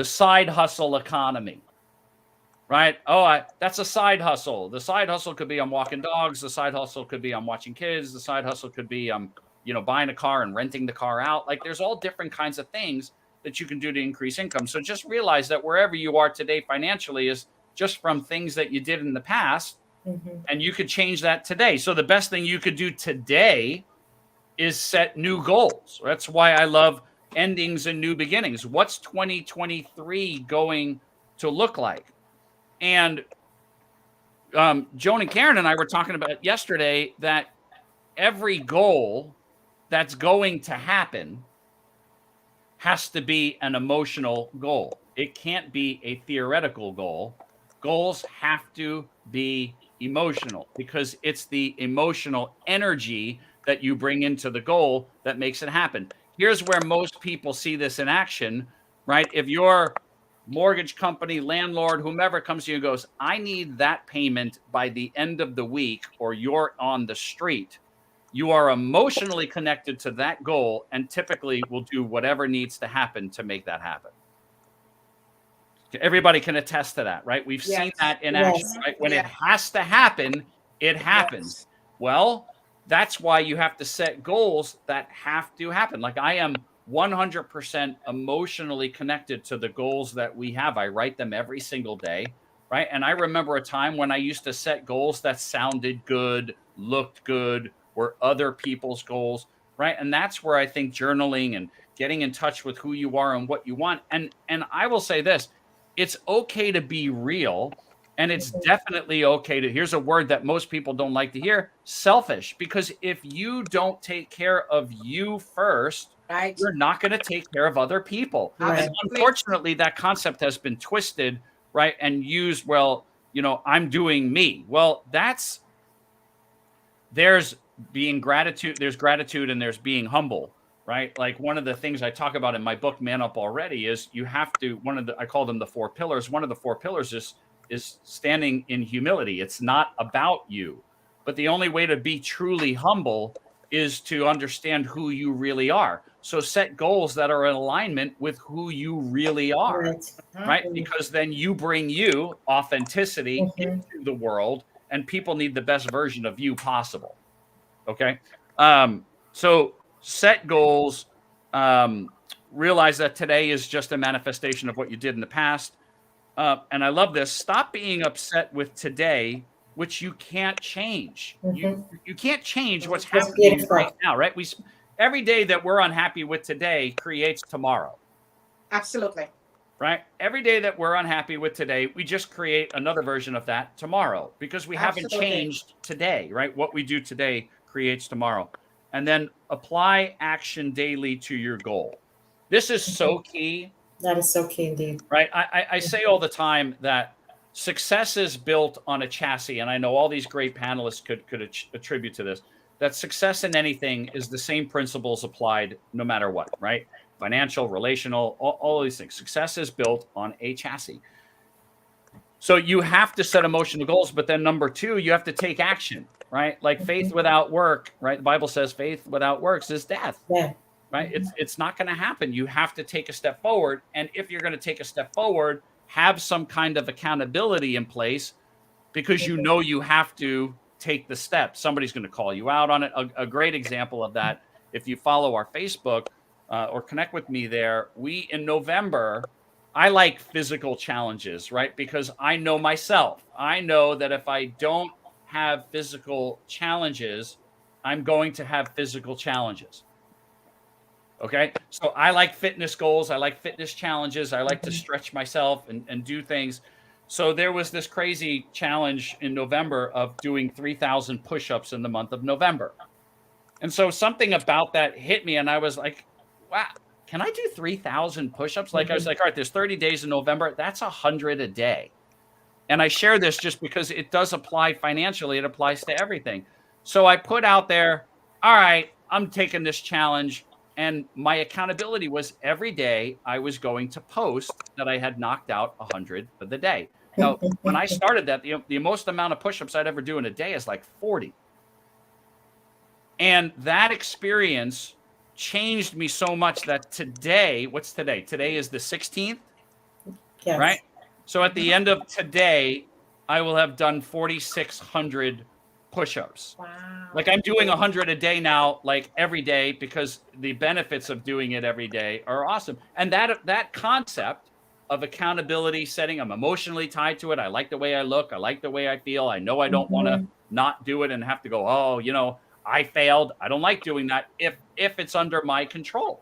C: side hustle economy. Right? Oh, that's a side hustle. The side hustle could be I'm walking dogs. The side hustle could be I'm watching kids. The side hustle could be buying a car and renting the car out. Like, there's all different kinds of things that you can do to increase income. So just realize that wherever you are today financially is just from things that you did in the past, and you could change that today. So the best thing you could do today is set new goals. That's why I love endings and new beginnings. What's 2023 going to look like? And Joan and Karen and I were talking about yesterday that every goal that's going to happen has to be an emotional goal. It can't be a theoretical goal. Goals have to be emotional, because it's the emotional energy that you bring into the goal that makes it happen. Here's where most people see this in action, right? If you're mortgage company, landlord, whomever comes to you and goes, I need that payment by the end of the week, or you're on the street, you are emotionally connected to that goal and typically will do whatever needs to happen to make that happen. Everybody can attest to that, right? We've seen that in action, right? When it has to happen, it happens. Well, that's why you have to set goals that have to happen. Like I am 100% emotionally connected to the goals that we have. I write them every single day, right? And I remember a time when I used to set goals that sounded good, looked good, were other people's goals, right? And that's where I think journaling and getting in touch with who you are and what you want. And I will say this, it's okay to be real. And it's definitely okay to, here's a word that most people don't like to hear, selfish. Because if you don't take care of you first, you're not going to take care of other people. And unfortunately, that concept has been twisted, right? And used, well, you know, I'm doing me. Well, there's being gratitude, there's gratitude and there's being humble, right? Like one of the things I talk about in my book, Man Up Already, is you have to, I call them the 4 pillars. One of the 4 pillars is standing in humility. It's not about you, but the only way to be truly humble is to understand who you really are. So set goals that are in alignment with who you really are, right? Because then you bring you authenticity into the world, and people need the best version of you possible. Okay. So set goals, realize that today is just a manifestation of what you did in the past. And I love this. Stop being upset with today, which you can't change. You can't change what's happening right now, right? Every day that we're unhappy with today creates tomorrow.
A: Absolutely.
C: Right? Every day that we're unhappy with today, we just create another version of that tomorrow because we haven't changed today, right? What we do today creates tomorrow. And then apply action daily to your goal. This is so key.
B: That is so key indeed.
C: Right? I say all the time that success is built on a chassis, and I know all these great panelists could attribute to this, that success in anything is the same principles applied no matter what, right? Financial, relational, all these things. Success is built on a chassis. So you have to set emotional goals, but then number 2, you have to take action, right? Like faith without work, right? The Bible says faith without works is death.
B: Yeah.
C: Right? It's not going to happen. You have to take a step forward. And if you're going to take a step forward, have some kind of accountability in place because you know you have to take the step. Somebody's going to call you out on it. A great example of that, if you follow our Facebook or connect with me there, in November, I like physical challenges, right? Because I know myself. I know that if I don't have physical challenges, I'm going to have physical challenges. Okay. So I like fitness goals. I like fitness challenges. I like to stretch myself and do things. So there was this crazy challenge in November of doing 3,000 push-ups in the month of November. And so something about that hit me. And I was like, wow, can I do 3,000 push-ups? Like, I was like, all right, there's 30 days in November. That's 100 a day. And I share this just because it does apply financially. It applies to everything. So I put out there, all right, I'm taking this challenge. And my accountability was every day I was going to post that I had knocked out 100 for the day. Now, when I started that, the most amount of push-ups I'd ever do in a day is like 40. And that experience changed me so much that today, what's today? Today is the 16th,
B: Yes.
C: right? So at the end of today, I will have done 4,600 push-ups.
B: Wow.
C: Like I'm doing 100 a day now, like every day, because the benefits of doing it every day are awesome. And that concept of accountability setting, I'm emotionally tied to it. I like the way I look. I like the way I feel. I know I don't want to not do it and have to go, oh, you know, I failed. I don't like doing that if it's under my control,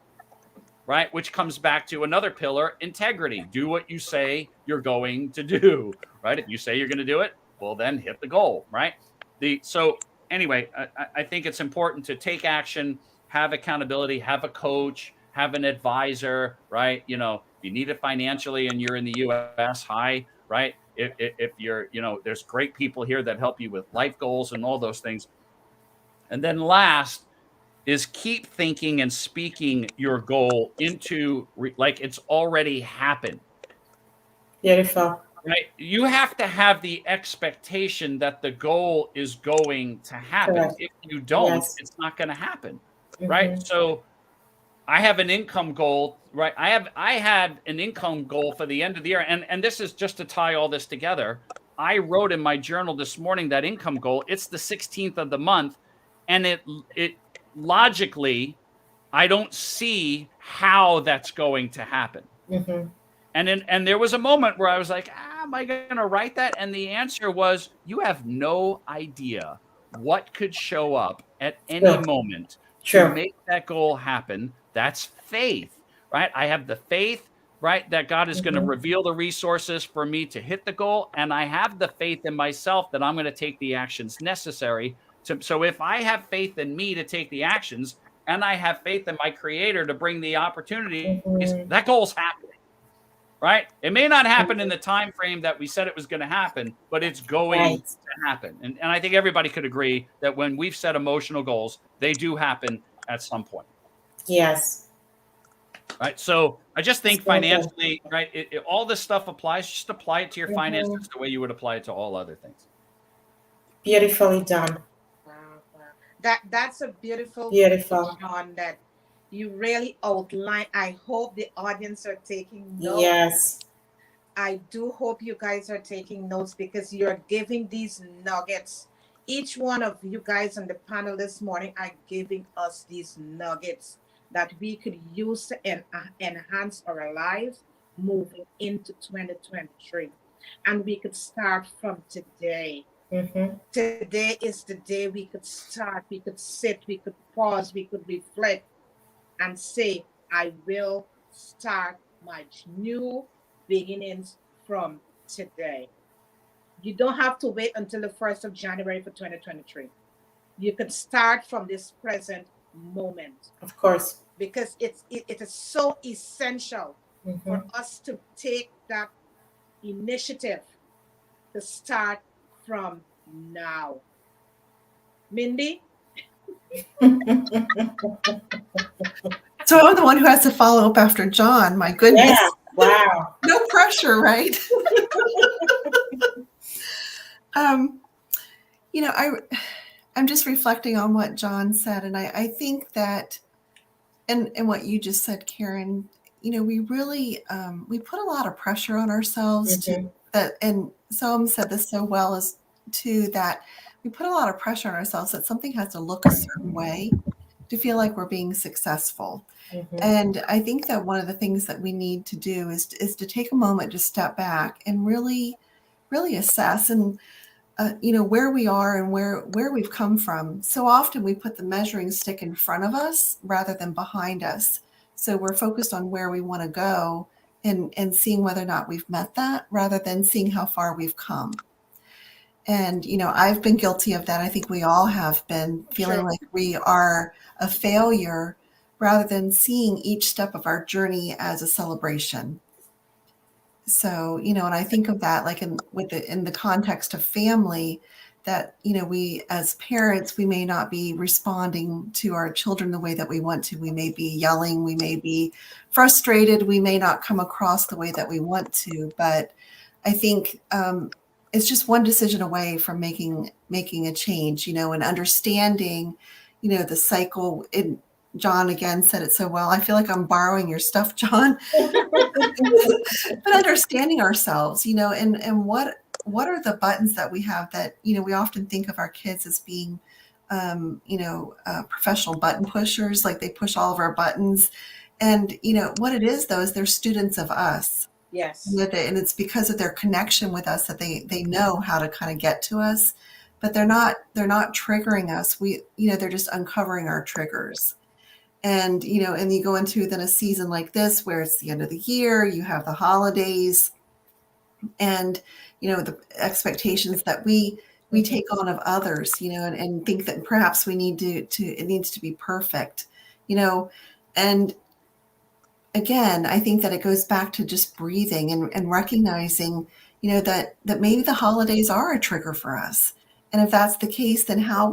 C: right? Which comes back to another pillar, integrity. Do what you say you're going to do, right? If you say you're going to do it, well, then hit the goal, right? So anyway, I think it's important to take action, have accountability, have a coach, have an advisor, right? You know, if you need it financially and you're in the US, hi, right? If you're, you know, there's great people here that help you with life goals and all those things. And then last is keep thinking and speaking your goal into like it's already happened.
B: Beautiful.
C: Right? You have to have the expectation that the goal is going to happen.
B: Correct.
C: If you don't,
B: Yes.
C: it's not going to happen.
B: Mhm.
C: Right? So I have an income goal, right? I had an income goal for the end of the year. And this is just to tie all this together. I wrote in my journal this morning that income goal. It's the 16th of the month. And it logically, I don't see how that's going to happen.
B: Mm-hmm.
C: And there was a moment where I was like, am I going to write that? And the answer was, you have no idea what could show up at any
B: Sure.
C: moment to
B: Sure.
C: make that goal happen. That's faith, right? I have the faith, right, that God is going to reveal the resources for me to hit the goal. And I have the faith in myself that I'm going to take the actions necessary to. So if I have faith in me to take the actions, and I have faith in my creator to bring the opportunities, that goal's happening. Right? It may not happen in the time frame that we said it was going to happen, but it's going to happen. And I think everybody could agree that when we've set emotional goals, they do happen at some point.
B: Yes.
C: Right? So I just think financially, right, all this stuff applies. Just apply it to your finances the way you would apply it to all other things.
B: Beautifully done.
A: Wow. That's a beautiful John, that you really outline. I hope the audience are taking notes.
B: Yes.
A: I do hope you guys are taking notes, because you're giving these nuggets. Each one of you guys on the panel this morning are giving us these nuggets that we could use to enhance our lives moving into 2023. And we could start from today. Today is the day we could start. We could sit, we could pause, we could reflect and say, I will start my new beginnings from today. You don't have to wait until the 1st of January for 2023. You can start from this present moment.
B: Of course.
A: Because it is so essential for us to take that initiative to start from now. Mindy?
E: So I'm the one who has to follow up after John. My goodness.
B: Yeah. Wow.
E: No pressure, right? I'm just reflecting on what John said, and I think that, and what you just said, Karen, we really we put a lot of pressure on ourselves to that, and Soaham said this so well as too, that we put a lot of pressure on ourselves that something has to look a certain way to feel like we're being successful. And I think that one of the things that we need to do is to take a moment to step back and really assess and where we are and where we've come from. So often we put the measuring stick in front of us rather than behind us. So we're focused on where we want to go and seeing whether or not we've met that, rather than seeing how far we've come. And, I've been guilty of that. I think we all have been, feeling like we are a failure rather than seeing each step of our journey as a celebration. So, and I think of that like in the context of family, that, we as parents, we may not be responding to our children the way that we want to. We may be yelling, we may be frustrated, we may not come across the way that we want to. But I think it's just one decision away from making a change, and understanding, the cycle. John again said it so well. I feel like I'm borrowing your stuff, John. But understanding ourselves, and what are the buttons that we have that, we often think of our kids as being, professional button pushers, like they push all of our buttons. And, what it is, though, is they're students of us.
A: Yes.
E: And it's because of their connection with us that they know how to kind of get to us, but they're not triggering us. They're just uncovering our triggers. And, and you go into then a season like this, where it's the end of the year, you have the holidays and, the expectations that we take on of others, and think that perhaps we need it needs to be perfect, and again, I think that it goes back to just breathing and recognizing, that maybe the holidays are a trigger for us. And if that's the case, then how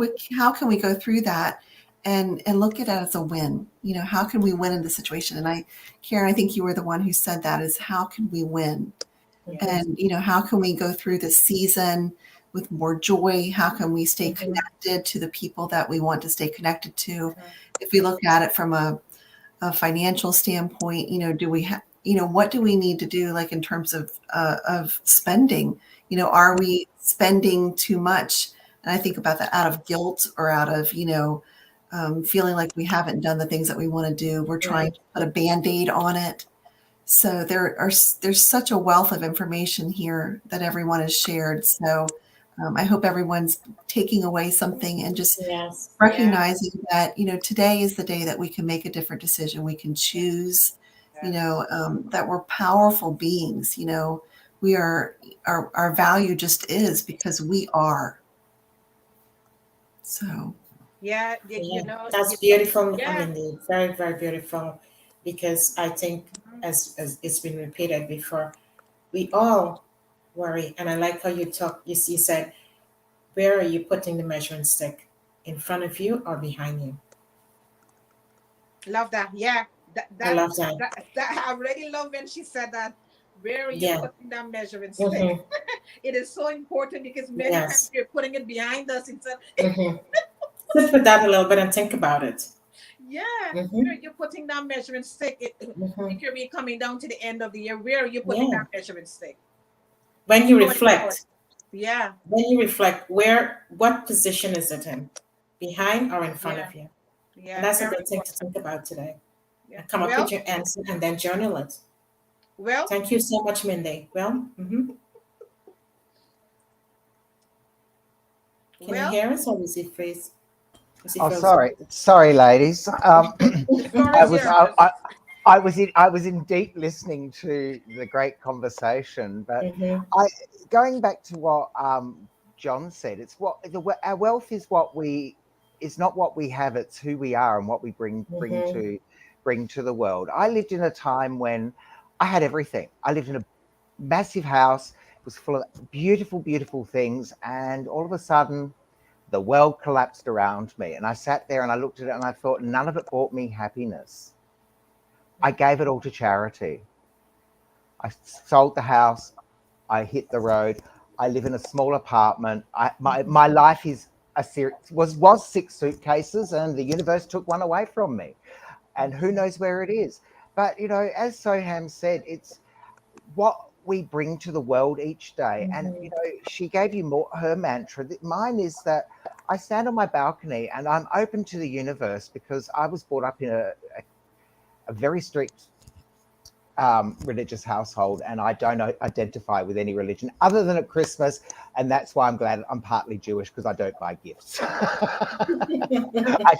E: can we go through that and look at it as a win? How can we win in the situation? And Karen, I think you were the one who said that, is how can we win? And, how can we go through this season with more joy? How can we stay connected to the people that we want to stay connected to? If we look at it from a financial standpoint, do we have, what do we need to do, like in terms of spending? Are we spending too much? And I think about that out of guilt or out of, feeling like we haven't done the things that we want to do. We're trying to put a Band-Aid on it. So there's such a wealth of information here that everyone has shared. So I hope everyone's taking away something and just recognizing that, today is the day that we can make a different decision. We can choose, that we're powerful beings. We are, our value just is because we are. So.
A: Yeah,
B: that's beautiful. I mean, very, very beautiful, because I think, as it's been repeated before, we all worry. And I like how you said, where are you putting the measuring stick? In front of you or behind you?
A: Love that. Yeah.
B: I love that.
A: I really love when she said that. Where are you putting that measuring stick? It is so important, because many times you're putting it behind us instead.
B: Sit with that a little bit and think about it.
A: Yeah, where are you putting that measuring stick? It could be coming down to the end of the year. Where are you putting that measuring stick?
B: When you reflect.
A: Yeah.
B: When you reflect, what position is it in? Behind or in front of you? Yeah. And that's a good thing to think about today. Yeah. Come up with your answer and then journal it.
A: Well,
B: thank you so much, Mindy. Well, Can you hear us, or was it freeze?
F: Sorry, ladies. I was in deep listening to the great conversation, but going back to what John said, it's our wealth is not what we have, it's who we are and what we bring to the world. I lived in a time when I had everything. I lived in a massive house. It was full of beautiful, beautiful things, and all of a sudden, the world collapsed around me, and I sat there and I looked at it and I thought, none of it brought me happiness. I gave it all to charity. I sold the house. I hit the road. I live in a small apartment. My life is was 6 suitcases, and the universe took one away from me, and who knows where it is. But as Soaham said, it's what we bring to the world each day. And she gave you her mantra. Mine is that I stand on my balcony and I'm open to the universe, because I was brought up in a very strict religious household, and I don't identify with any religion other than at Christmas, and that's why I'm glad I'm partly Jewish, because I don't buy gifts. I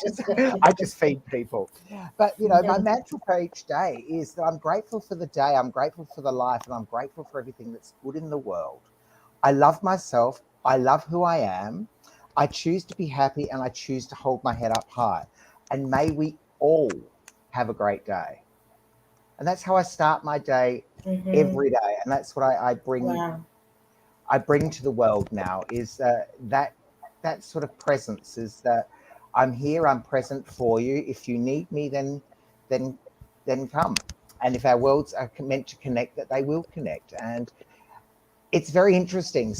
F: just feed people. But my mantra for each day is that I'm grateful for the day, I'm grateful for the life, and I'm grateful for everything that's good in the world. I love myself, I love who I am, I choose to be happy, and I choose to hold my head up high. And may we all have a great day. And that's how I start my day every day. And that's what I bring. Wow. I bring to the world now, is that sort of presence, is that I'm here, I'm present for you. If you need me, then come. And if our worlds are meant to connect, that they will connect. And it's very interesting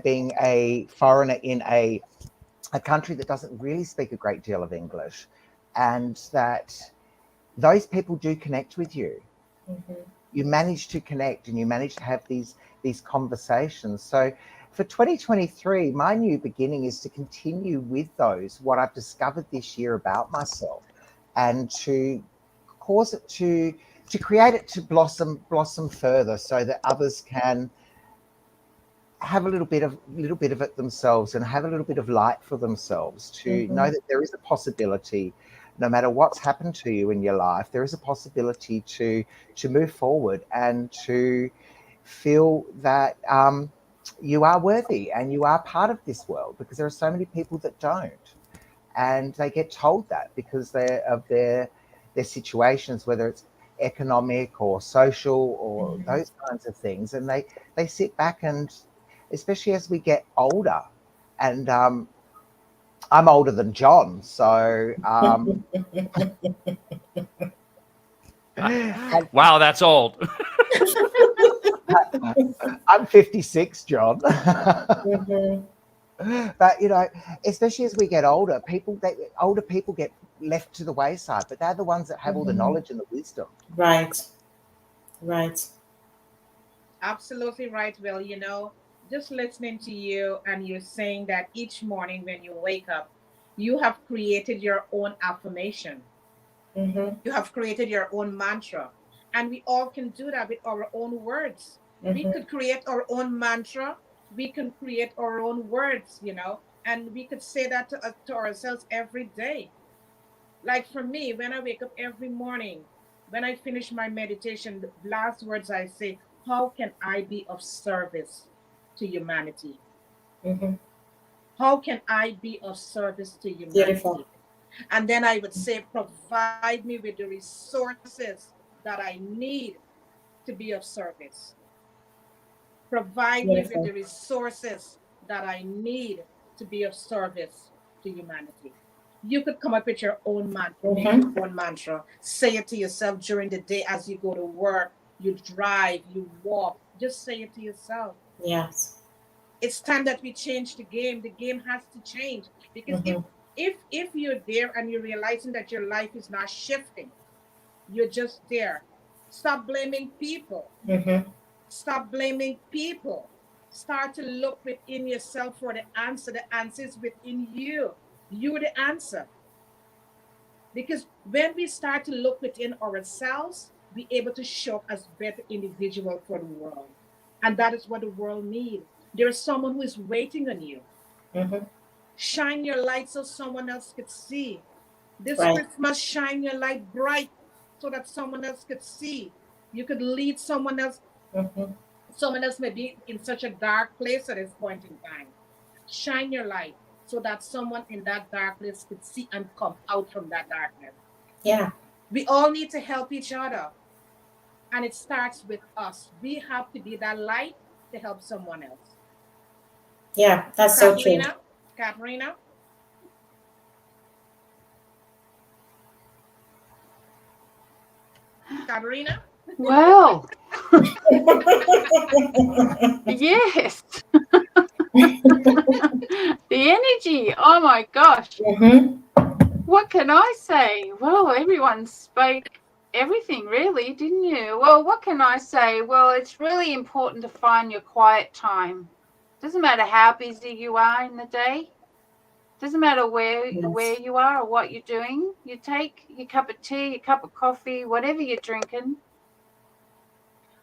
F: being a foreigner in a country that doesn't really speak a great deal of English, and that those people do connect with you. You manage to connect, and you manage to have these conversations. So for 2023, my new beginning is to continue with what I've discovered this year about myself, and to cause it to create it to blossom further, so that others can have a little bit of it themselves, and have a little bit of light for themselves, to know that there is a possibility. No matter what's happened to you in your life, there is a possibility to move forward, and to feel that you are worthy and you are part of this world, because there are so many people that don't, and they get told that because of their situations, whether it's economic or social or those kinds of things, and they sit back, and especially as we get older, and I'm older than John, so
C: wow, that's old.
F: I'm 56, John.
B: Mhm.
F: But, you know, especially as we get older, older people get left to the wayside, but they're the ones that have all the
B: Mhm.
F: knowledge and the wisdom.
B: Right. Right.
A: Absolutely right, Will. You know, just listening to you and you're saying that each morning when you wake up, you have created your own affirmation.
B: Mhm.
A: You have created your own mantra. And we all can do that with our own words. We
B: Mhm.
A: could create our own mantra. We can create our own words, you know, and we could say that to ourselves every day. Like for me, when I wake up every morning, when I finish my meditation, the last words I say, how can I be of service to humanity?
B: Mhm.
A: How can I be of service to
B: Beautiful.
A: humanity? And then I would say, provide me with the resources that I need to be of service. Provide me with the
B: Beautiful.
A: resources that I need to be of service to humanity. You could come up with your own mantra, make your
B: Mhm.
A: own mantra, say it to yourself during the day as you go to work, you drive, you walk. Just say it to yourself.
B: Yes.
A: It's time that we change the game. The game has to change because
B: Mhm.
A: if you're there and you're realizing that your life is not shifting, you're just there. Stop blaming people.
B: Mhm.
A: Stop blaming people. Start to look within yourself for the answer. The answer is within you. You're the answer. Because when we start to look within ourselves, we're able to show up as better individual for the world. And that is what the world needs. There is someone who is waiting on you.
B: Mhm.
A: Shine your light so someone else could see. This
B: Right.
A: Christmas, shine your light bright so that someone else could see. You could lead someone else.
B: Mhm.
A: Someone else may be in such a dark place at this point in time. Shine your light so that someone in that darkness could see and come out from that darkness.
B: Yeah.
A: We all need to help each other, and it starts with us. We have to be that light to help someone else.
B: Yeah. That's so true.
A: Katerina, Katerina, Katerina.
D: Well, yes. The energy. Oh my gosh.
B: Mhm.
D: What can I say? Well, everyone spoke everything, really, didn't you? Well, what can I say? Well, it's really important to find your quiet time. Doesn't matter how busy you are in the day. Doesn't matter where
B: Yes.
D: you are or what you're doing. You take your cup of tea, your cup of coffee, whatever you're drinking,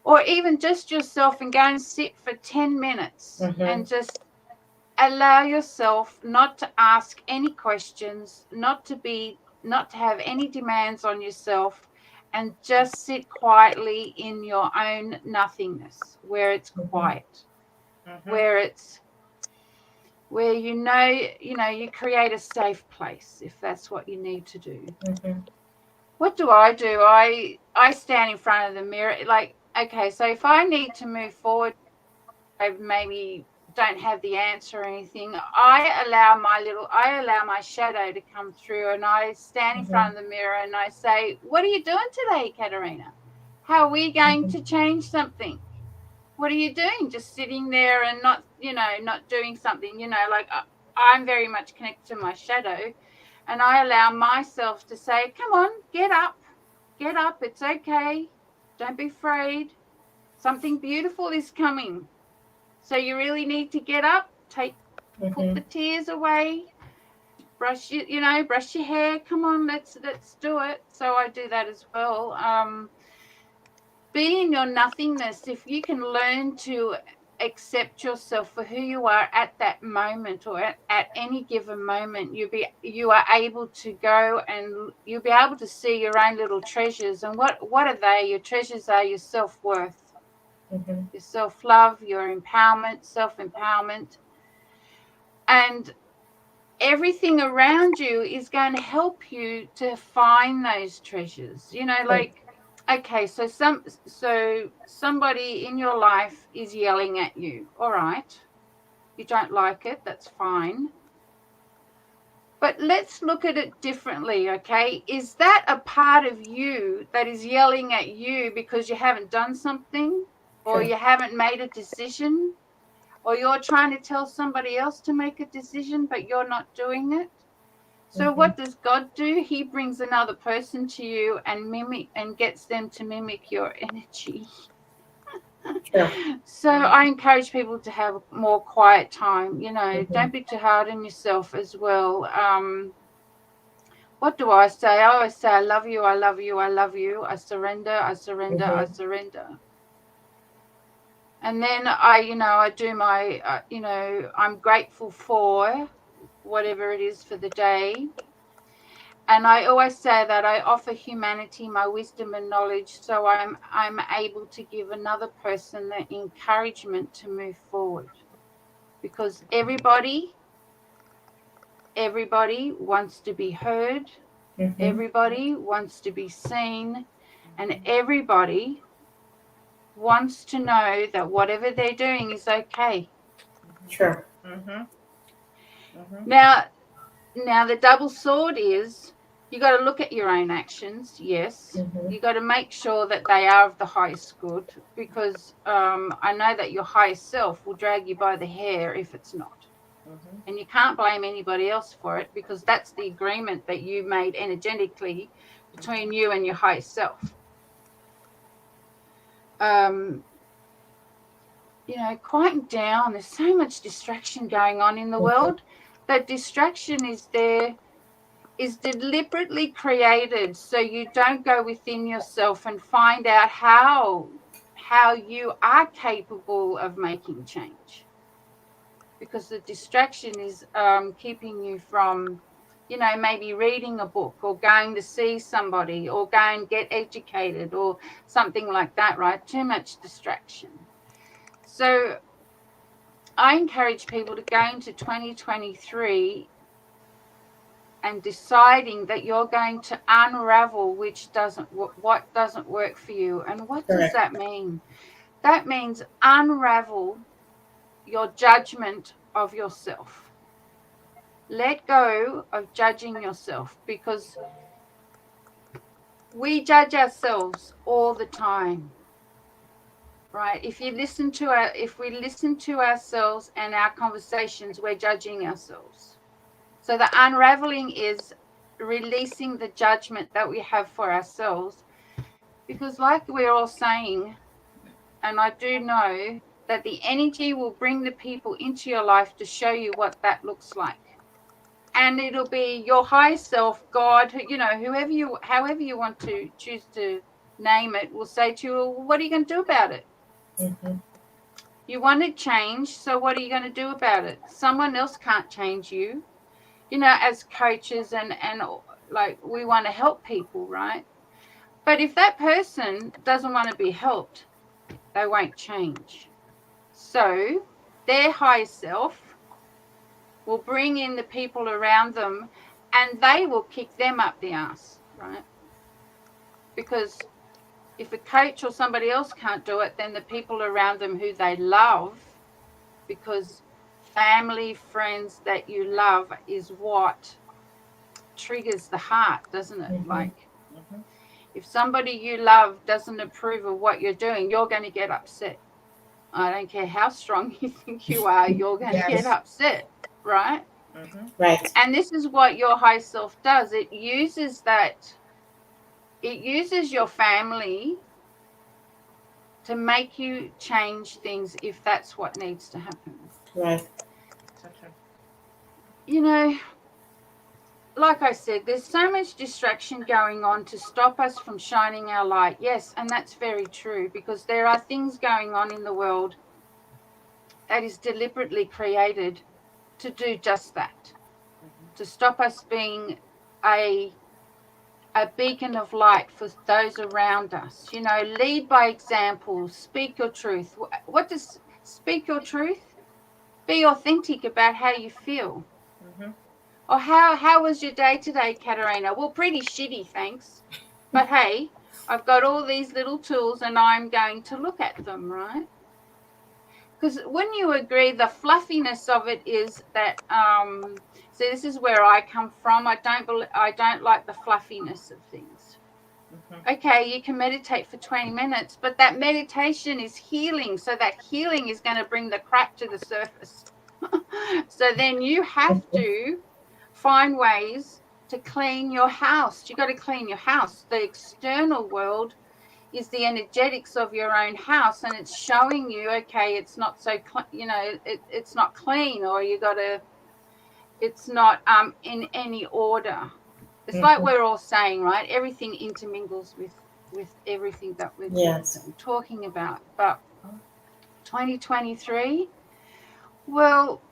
D: or even just yourself and go and sit for 10 minutes and
B: Mhm.
D: just allow yourself not to ask any questions, not to have any demands on yourself, and just sit quietly in your own nothingness where it's
B: Mhm.
D: quiet,
A: Mm-hmm.
D: where it's where you create a safe place if that's what you need to do.
B: Mhm.
D: What do? I stand in front of the mirror, like, okay, so if I need to move forward, I maybe don't have the answer or anything, I allow my shadow to come through, and I stand in front
B: Mhm.
D: of the mirror and I say, what are you doing today, Katerina? How are we going
B: Mhm.
D: to change something? What are you doing? Just sitting there and not doing something, like, I'm very much connected to my shadow, and I allow myself to say, come on, get up, it's okay, don't be afraid, something beautiful is coming. So you really need to get up, put the
B: Mhm.
D: tears away, brush your hair. Come on, let's do it. So I do that as well. Be in your nothingness. If you can learn to accept yourself for who you are at that moment, or at any given moment, you are able to go and you'll be able to see your own little treasures. And what are they? Your treasures are your self-worth,
B: Mhm.
D: your self-love, your empowerment, self-empowerment. And everything around you is going to help you to find those treasures. Like, okay, so somebody in your life is yelling at you. All right, you don't like it, that's fine. But let's look at it differently, okay? Is that a part of you that is yelling at you because you haven't done something? or you haven't made a decision, or you're trying to tell somebody else to make a decision, but you're not doing it. So what does God do? He brings another person to you and gets them to mimic your energy.
B: Sure.
D: So I encourage people to have more quiet time. Don't be too hard on yourself as well. What do I say? I always say, I love you, I love you, I love you. I surrender, I surrender, I surrender. And then I do my, I'm grateful for whatever it is for the day. And I always say that I offer humanity my wisdom and knowledge, so I'm able to give another person the encouragement to move forward. Because everybody wants to be heard, everybody wants to be seen, and everybody wants to know that whatever they're doing is okay.
B: Sure.
D: Now the double sword is, you got to look at your own actions. Yes, you got to make sure that they are of the highest good, because I know that your highest self will drag you by the hair if it's not. And you can't blame anybody else for it, because that's the agreement that you made energetically between you and your highest self. Quieten down. There's so much distraction going on in the world. That distraction is deliberately created so you don't go within yourself and find out how you are capable of making change. Because the distraction is keeping you from, maybe reading a book or going to see somebody or go and get educated or something like that, right? Too much distraction. So I encourage people to go into 2023 and deciding that you're going to unravel what doesn't work for you. And what does that mean? That means unravel your judgment of yourself. Let go of judging yourself, because we judge ourselves all the time, right? If we listen to ourselves and our conversations, we're judging ourselves. So the unraveling is releasing the judgment that we have for ourselves, because like we're all saying, and I do know that the energy will bring the people into your life to show you what that looks like. And it'll be your higher self, God, however you want to choose to name it, will say to you, well, what are you going to do about it? You want to change, so what are you going to do about it? Someone else can't change you. As coaches and like, we want to help people, right? But if that person doesn't want to be helped, they won't change. So their higher self will bring in the people around them, and they will kick them up the ass, right? Because if a coach or somebody else can't do it, then the people around them who they love, because family, friends that you love is what triggers the heart, doesn't it? Like, if somebody you love doesn't approve of what you're doing, you're going to get upset. I don't care how strong you think you are, you're going to get upset, right?
B: Right.
D: And this is what your high self does. It uses your family to make you change things if that's what needs to happen.
B: Right.
D: Like I said, there's so much distraction going on to stop us from shining our light. Yes, and that's very true, because there are things going on in the world that is deliberately created to do just that, to stop us being a beacon of light for those around us. Lead by example, speak your truth. What does speak your truth? Be authentic about how you feel. Or how was your day today, Katerina? Well, pretty shitty, thanks. But hey, I've got all these little tools and I'm going to look at them, right? Because when you agree, the fluffiness of it is that, so this is where I come from. I don't like the fluffiness of things. Okay, you can meditate for 20 minutes, but that meditation is healing. So that healing is going to bring the crap to the surface. So then you have to find ways to clean your house. You got to clean your house. The external world is the energetics of your own house, and it's showing you, okay, it's not so, it's not clean, or it's not in any order. It's like we're all saying, right? Everything intermingles with everything that we're talking about. But 2023, well,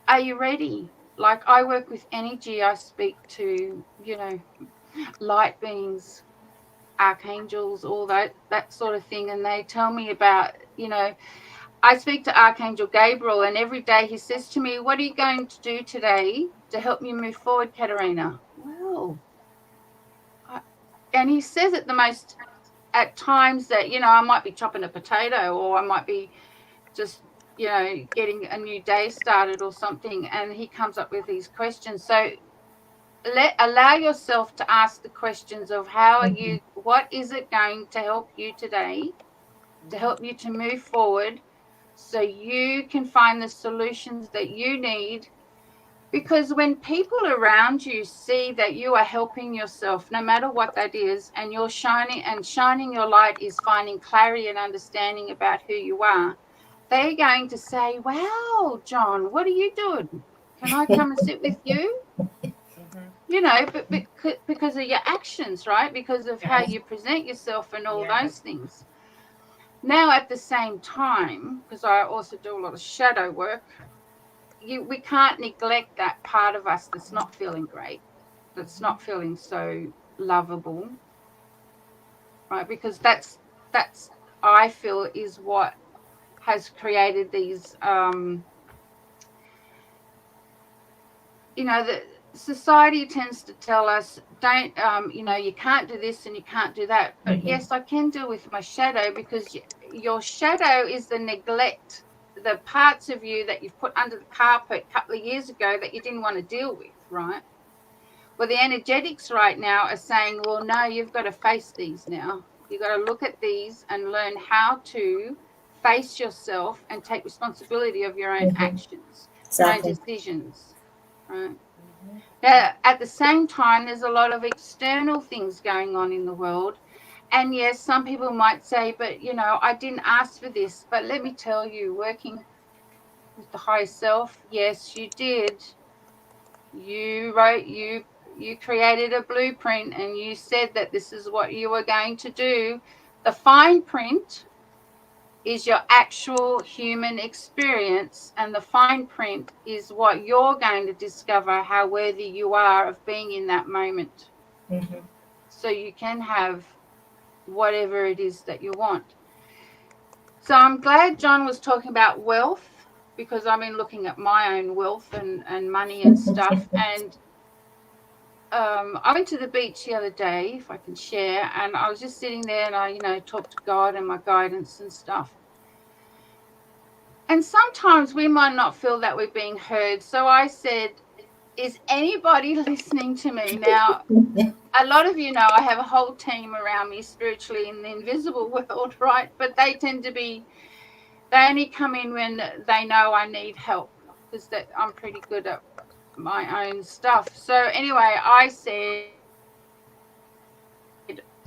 D: are you ready? Like, I work with energy. I speak to, light beings, archangels, all that sort of thing. And they tell me about, I speak to Archangel Gabriel, and every day he says to me, what are you going to do today to help me move forward, Katerina? Well, and he says it the most at times that, I might be chopping a potato, or I might be just, getting a new day started or something. And he comes up with these questions. So allow yourself to ask the questions of how are you, what is it going to help you today to help you to move forward, so you can find the solutions that you need. Because when people around you see that you are helping yourself, no matter what that is, and you're shining your light is finding clarity and understanding about who you are, they're going to say, wow, John, what are you doing? Can I come and sit with you? But because of your actions, right? Because of how you present yourself and all those things. Now, at the same time, because I also do a lot of shadow work, we can't neglect that part of us that's not feeling great, that's not feeling so lovable, right? Because that's I feel is what has created these the society tends to tell us, don't you can't do this and you can't do that. But yes, I can deal with my shadow, because your shadow is the neglect, the parts of you that you've put under the carpet a couple of years ago that you didn't want to deal with, right? Well, the energetics right now are saying, well, no, you've got to face these now. You've got to look at these and learn how to face yourself and take responsibility of your own actions, your own decisions, right? Now, at the same time, there's a lot of external things going on in the world. And yes, some people might say, but, I didn't ask for this. But let me tell you, working with the higher self, yes, you did. You created a blueprint, and you said that this is what you were going to do. The fine print is your actual human experience, and the fine print is what you're going to discover, how worthy you are of being in that moment. So you can have whatever it is that you want. So I'm glad John was talking about wealth, because I've been looking at my own wealth and money and stuff. And I went to the beach the other day, if I can share, and I was just sitting there, and I, talked to God and my guidance and stuff. And sometimes we might not feel that we're being heard. So I said, is anybody listening to me? Now, a lot of you know I have a whole team around me spiritually in the invisible world, right? But they tend to be, they only come in when they know I need help, because I'm pretty good at my own stuff. So anyway, I said,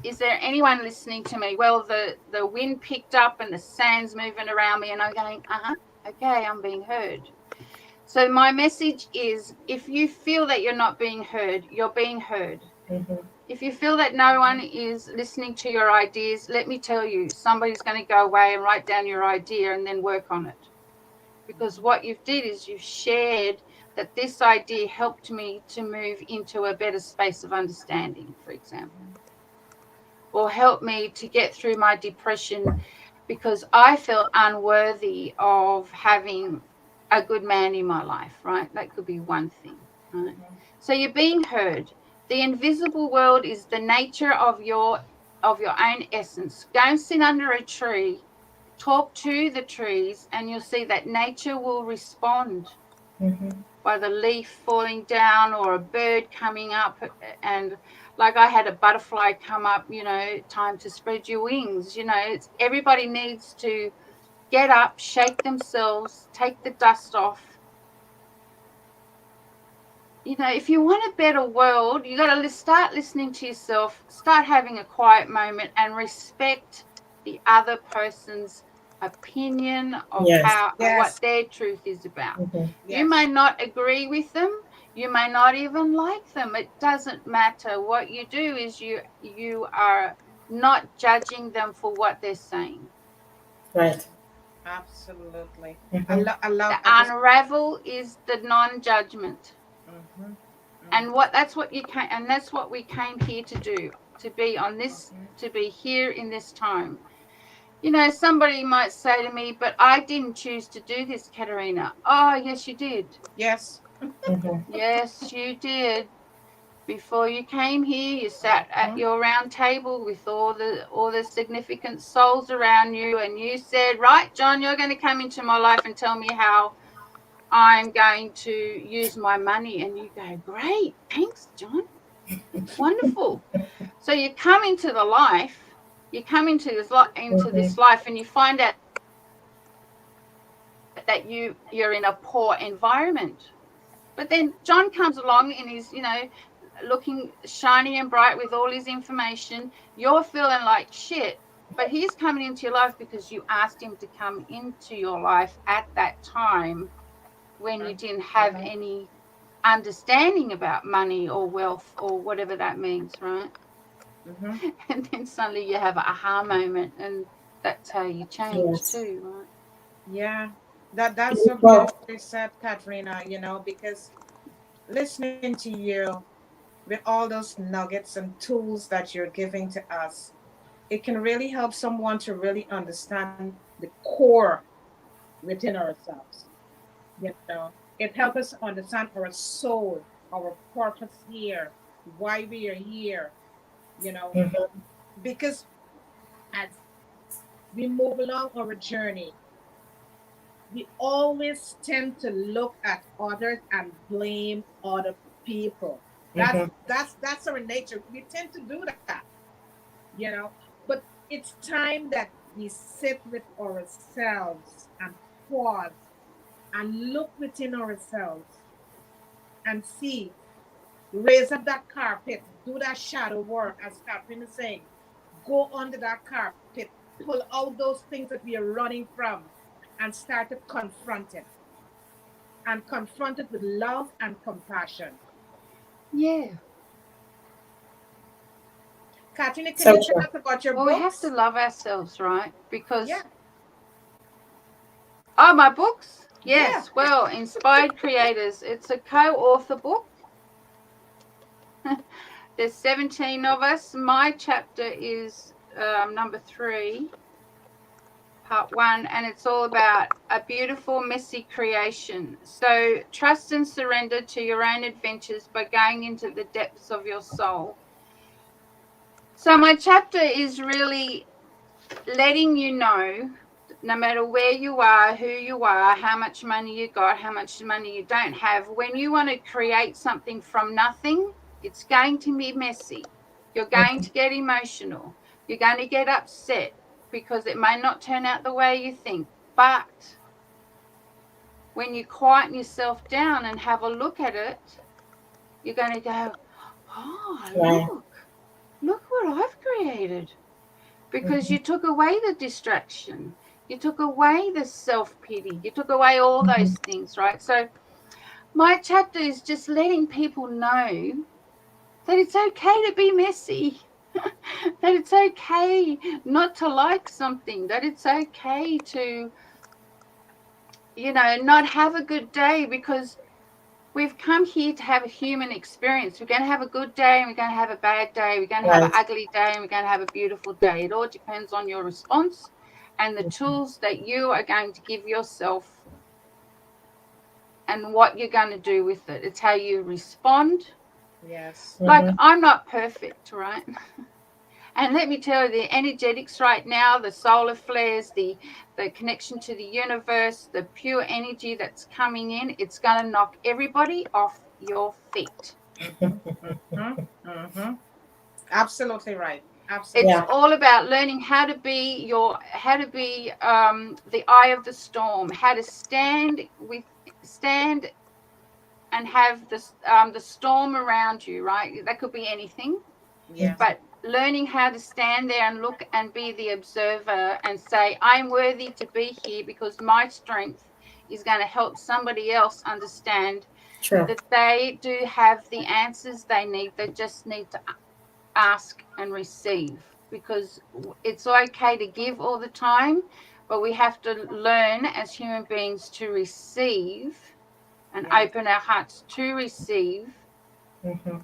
D: is there anyone listening to me? Well, the wind picked up and the sand's moving around me, and I'm going, okay, I'm being heard. So my message is, if you feel that you're not being heard, you're being heard. If you feel that no one is listening to your ideas, let me tell you, somebody's going to go away and write down your idea and then work on it. Because what you've did is you've shared that this idea helped me to move into a better space of understanding, for example, or helped me to get through my depression because I felt unworthy of having a good man in my life, right? That could be one thing, right? So you're being heard. The invisible world is the nature of your own essence. Go and sit under a tree, talk to the trees, and you'll see that nature will respond by the leaf falling down or a bird coming up. And like I had a butterfly come up, you know, time to spread your wings. You know, everybody needs to get up, shake themselves, take the dust off. You know, if you want a better world, you got to start listening to yourself, start having a quiet moment, and respect the other person's opinion of how what their truth is about. You may not agree with them, you may not even like them. It doesn't matter. What you do is you are not judging them for what they're saying.
B: Right.
A: Absolutely.
B: Mhm.
D: The unravel is the non-judgment. And that's what we came here to do, to be on this, to be here in this time. You know, somebody might say to me, but I didn't choose to do this, Katerina. Oh, yes, you did.
A: Yes.
D: Yes, you did. Before you came here, you sat at your round table with all the significant souls around you, and you said, right, John, you're going to come into my life and tell me how I'm going to use my money. And you go, great, thanks, John. Wonderful. So you come into the life, you come into this life, and you find out that you're in a poor environment. But then John comes along and he's, you know, looking shiny and bright with all his information. You're feeling like shit, but he's coming into your life because you asked him to come into your life at that time when you didn't have any understanding about money or wealth or whatever that means, right? And then suddenly you have an aha moment, and that's how you change too, right?
A: Yeah, that's so beautifully said, Katerina, you know, because listening to you with all those nuggets and tools that you're giving to us, it can really help someone to really understand the core within ourselves. You know, it helps us understand our soul, our purpose here, why we are here, you know, because as we move along our journey, we always tend to look at others and blame other people. That's our nature. We tend to do that, you know. But it's time that we sit with ourselves and pause and look within ourselves and see, raise up that carpet, do that shadow work, as Catherine is saying. Go under that carpet, pull out those things that we are running from, and start to confront it. And confront it with love and compassion.
D: Yeah.
A: Katrina, can you tell us about your books?
D: We have to love ourselves, right? Because oh, my books? Yes. Well, Inspired Creators. It's a co-author book. There's 17 of us. My chapter is number 3, part 1, and it's all about a beautiful, messy creation. So trust and surrender to your own adventures by going into the depths of your soul. So my chapter is really letting you know, no matter where you are, who you are, how much money you got, how much money you don't have, when you want to create something from nothing, it's going to be messy. You're going to get emotional. You're going to get upset because it may not turn out the way you think. But when you quieten yourself down and have a look at it, you're going to go, oh, look what I've created. Because you took away the distraction. You took away the self-pity. You took away all those things, right? So my chapter is just letting people know that it's okay to be messy, that it's okay not to like something, that it's okay to, you know, not have a good day, because we've come here to have a human experience. We're going to have a good day and we're going to have a bad day. We're going to have an ugly day and we're going to have a beautiful day. It all depends on your response and the tools that you are going to give yourself and what you're going to do with it. It's how you respond.
A: Yes.
D: Like, I'm not perfect, right? And let me tell you, the energetics right now, the solar flares, the connection to the universe, the pure energy that's coming in, it's going to knock everybody off your feet.
A: Absolutely right. Absolutely.
D: It's
B: Yeah.
D: all about learning how to be the eye of the storm, how to stand and have the storm around you, right? That could be anything,
A: Yeah.
D: but learning how to stand there and look and be the observer and say, I'm worthy to be here because my strength is going to help somebody else understand
B: True.
D: that they do have the answers they need. They just need to ask and receive, because it's okay to give all the time, but we have to learn as human beings to receive and
A: Yeah.
D: open our hearts to receive
B: Mm-hmm.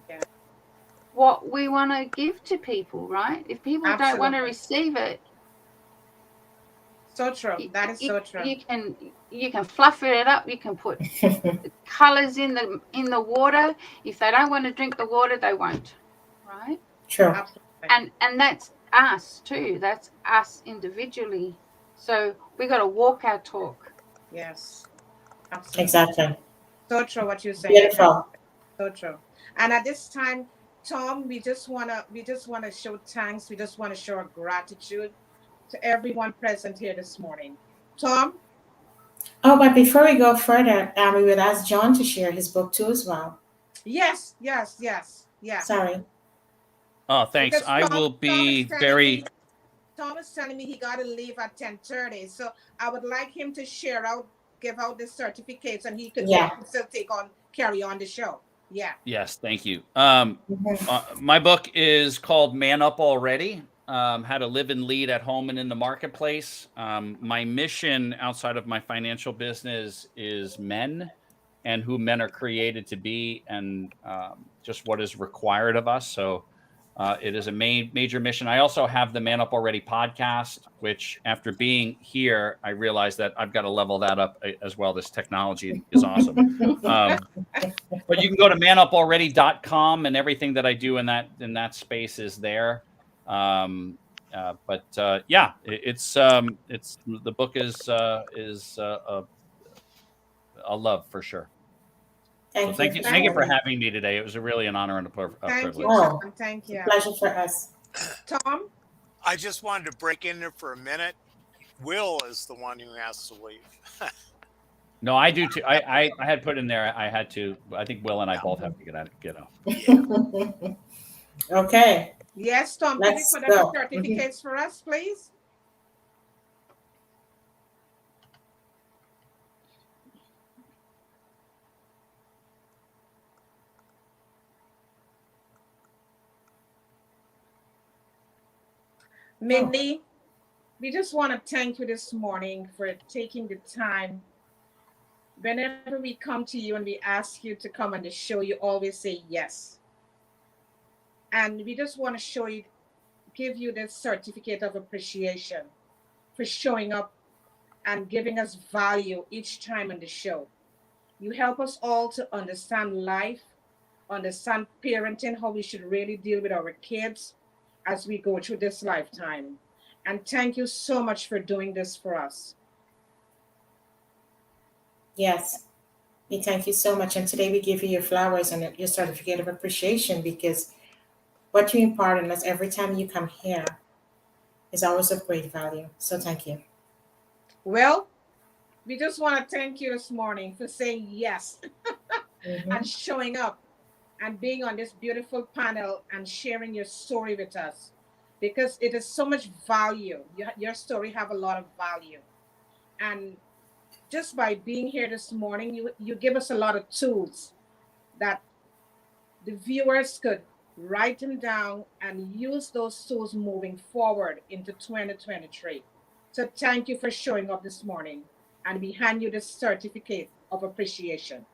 D: what we want to give to people, right? If people don't want to
A: Absolutely.
D: receive it,
A: So true. That is so true.
D: you can fluff it up, you can put colors in the water. If they don't want to drink the water, they won't, right?
B: True.
A: Absolutely.
D: And that's us too. That's us individually. So we got to walk our talk.
A: Yes. Absolutely.
B: Exactly.
A: So true what you're saying.
B: Beautiful.
A: So true. And at this time, Tom, we just wanna show thanks. We just want to show our gratitude to everyone present here this morning. Tom?
B: Oh, but before we go further, we would ask John to share his book too as well.
A: Yes, yes, yes, yes.
B: Sorry.
C: Oh, thanks.
A: Because
C: I will be very.
A: Tom is telling me he got to leave at 10:30. So I would like him to give out the certificates, and he could
B: Yeah.
A: still carry on the show. Yeah.
C: Yes, thank you.
B: Mhm.
C: My book is called Man Up Already, How to Live and Lead at Home and in the Marketplace. My mission outside of my financial business is men and who men are created to be, and just what is required of us. So it is a major mission. I also have the Man Up Already podcast, which after being here, I realized that I've got to level that up as well. This technology is awesome. But you can go to manupalready.com, and everything that I do in that space is there. Yeah, it's the book is a love for sure. So
B: Thank you.
C: thank you for having me today. It was really an honor and a
A: Thank you,
C: privilege.
B: Oh,
A: Tom. Thank
B: it's a
A: you.
B: pleasure for us.
A: Tom?
H: I just wanted to break in there for a minute. Will is the one who has to leave.
C: No, I do too. I had put in there. I had to. I think Will and I both have to get off.
H: Yeah.
B: Okay,
A: Yes, Tom. Can you
B: let's
A: put up
B: go.
A: the certificates for us, please? Mindy, we just want to thank you this morning for taking the time. Whenever we come to you and we ask you to come on the show, you always say yes. And we just want to give you this certificate of appreciation for showing up and giving us value each time on the show. You help us all to understand life, understand parenting, how we should really deal with our kids as we go through this lifetime. And thank you so much for doing this for us.
B: Yes, we thank you so much. And today we give you your flowers and your certificate of appreciation because what you impart on us every time you come here is always of great value. So thank you.
A: Well, we just want to thank you this morning for saying yes
B: Mhm.
A: and showing up and being on this beautiful panel and sharing your story with us, because it is so much value. Your story have a lot of value. And just by being here this morning, you give us a lot of tools that the viewers could write them down and use those tools moving forward into 2023. So thank you for showing up this morning, and we hand you this certificate of appreciation.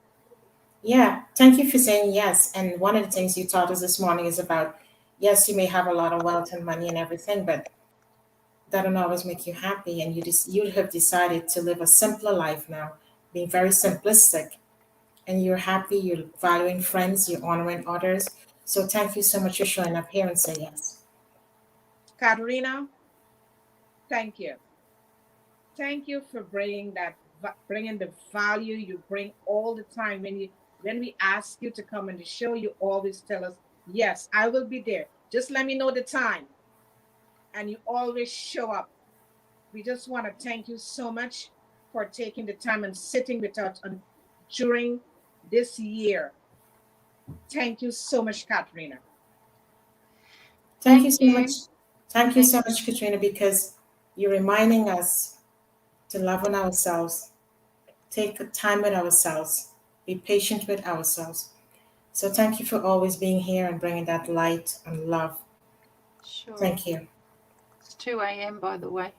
B: Yeah, thank you for saying yes. And one of the things you taught us this morning is about yes, you may have a lot of wealth and money and everything, but that don't always make you happy. And you have decided to live a simpler life now, being very simplistic. And you're happy, you're valuing friends, you're honoring others. So thank you so much for showing up here and say yes.
A: Katerina, thank you. Thank you for bringing the value you bring all the time. When we ask you to come on the show, you always tell us, yes, I will be there. Just let me know the time. And you always show up. We just want to thank you so much for taking the time and sitting with us during this year. Thank you so much, Katerina.
B: Thank you so
D: you.
B: much. Thank you so much, Katerina, because you're reminding us to love on ourselves, take time with ourselves, be patient with ourselves. So thank you for always being here and bringing that light and love.
D: Sure.
B: Thank you.
D: It's 2 a.m. by the way.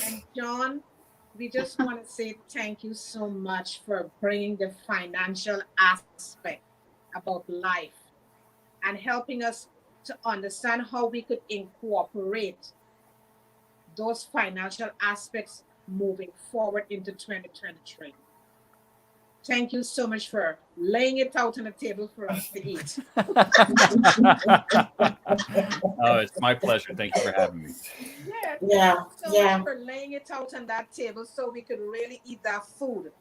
A: And Joan, we just want to say thank you so much for bringing the financial aspect about life and helping us to understand how we could incorporate those financial aspects moving forward into 2023. Thank you so much for laying it out on the table for us to eat.
C: Oh, it's my pleasure. Thank you for having me.
A: Yeah,
B: Yeah,
A: thank you so
B: yeah.
A: much for laying it out on that table so we could really eat that food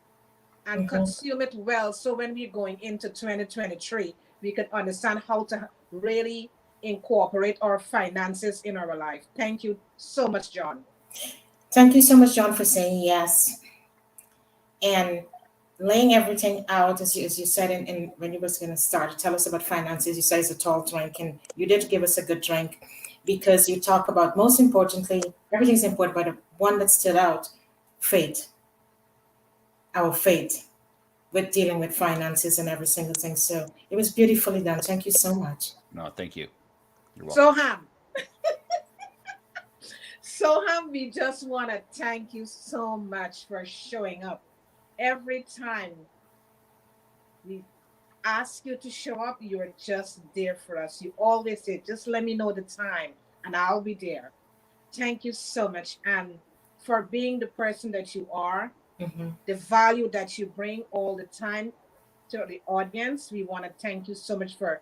A: and
B: Mhm.
A: consume it well. So when we're going into 2023, we could understand how to really incorporate our finances in our life. Thank you so much, John.
B: Thank you so much, John, for saying yes and laying everything out as you said in when you was going to start to tell us about finances. You said it's a tall drink, and you did give us a good drink because you talk about, most importantly, everything's important, but the one that stood out, faith, our faith with dealing with finances and every single thing. So it was beautifully done. Thank you so much.
C: No, thank you. You're welcome.
A: Soham, we just want to thank you so much for showing up. Every time we ask you to show up, you're just there for us. You always say, just let me know the time and I'll be there. Thank you so much. And for being the person that you are, the value that you bring all the time to the audience, we want to thank you so much for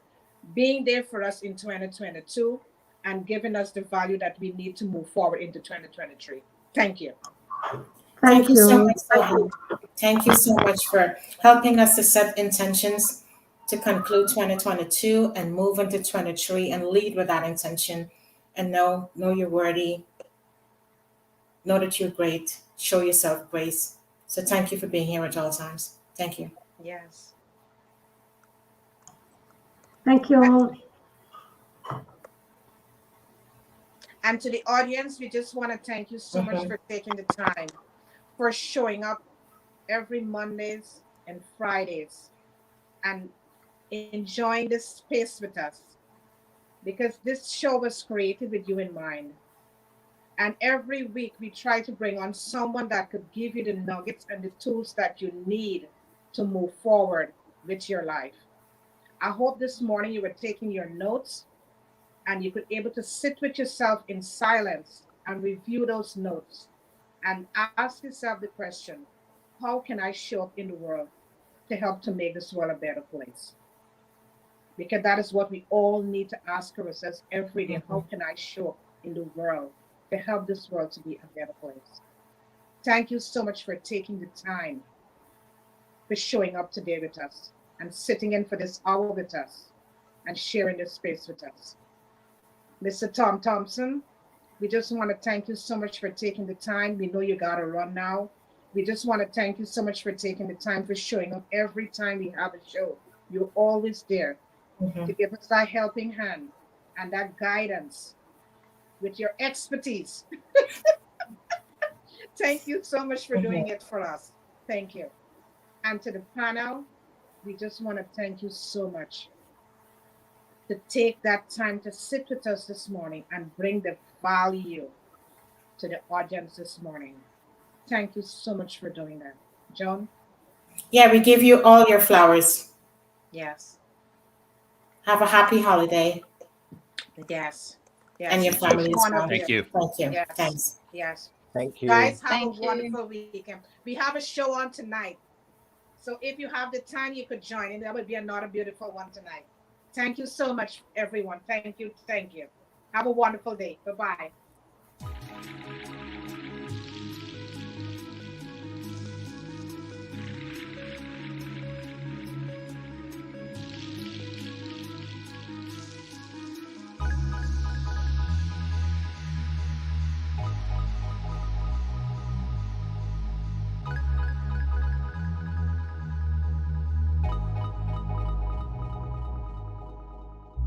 A: being there for us in 2022 and giving us the value that we need to move forward into 2023. Thank you.
B: Thank you so much. Thank you so much for helping us to set intentions to conclude 2022 and move into 23 and lead with that intention and know you're worthy, know that you're great, show yourself grace. So thank you for being here at all times. Thank you.
A: Yes.
G: Thank you all.
A: And to the audience, we just want to thank you so much for taking the time, for showing up every Mondays and Fridays and enjoying this space with us, because this show was created with you in mind. And every week we try to bring on someone that could give you the nuggets and the tools that you need to move forward with your life. I hope this morning you were taking your notes and you could able to sit with yourself in silence and review those notes and ask yourself the question, how can I show up in the world to help to make this world a better place? Because that is what we all need to ask ourselves every day. How can I show up in the world to help this world to be a better place? Thank you so much for taking the time, for showing up today with us and sitting in for this hour with us and sharing this space with us. Mr. Tom Thompson, we just want to thank you so much for taking the time. We know you got to run now. We just want to thank you so much for taking the time, for showing up every time we have a show. You're always there to give us that helping hand and that guidance with your expertise. Thank you so much for doing it for us. Thank you. And to the panel, we just want to thank you so much to take that time to sit with us this morning and bring the value to the audience this morning. Thank you so much for doing that. Joan?
B: Yeah, we give you all your flowers.
A: Yes.
B: Have a happy holiday.
A: Yes.
B: And your family as well.
C: Thank you.
B: Thank you.
A: Yes.
B: Thanks.
A: Yes.
F: Thank you.
A: Guys, have
D: Thank
A: a
D: you.
A: wonderful weekend. We have a show on tonight. So if you have the time, you could join in. That would be another beautiful one tonight. Thank you so much, everyone. Thank you. Thank you. Have a wonderful day. Bye-bye.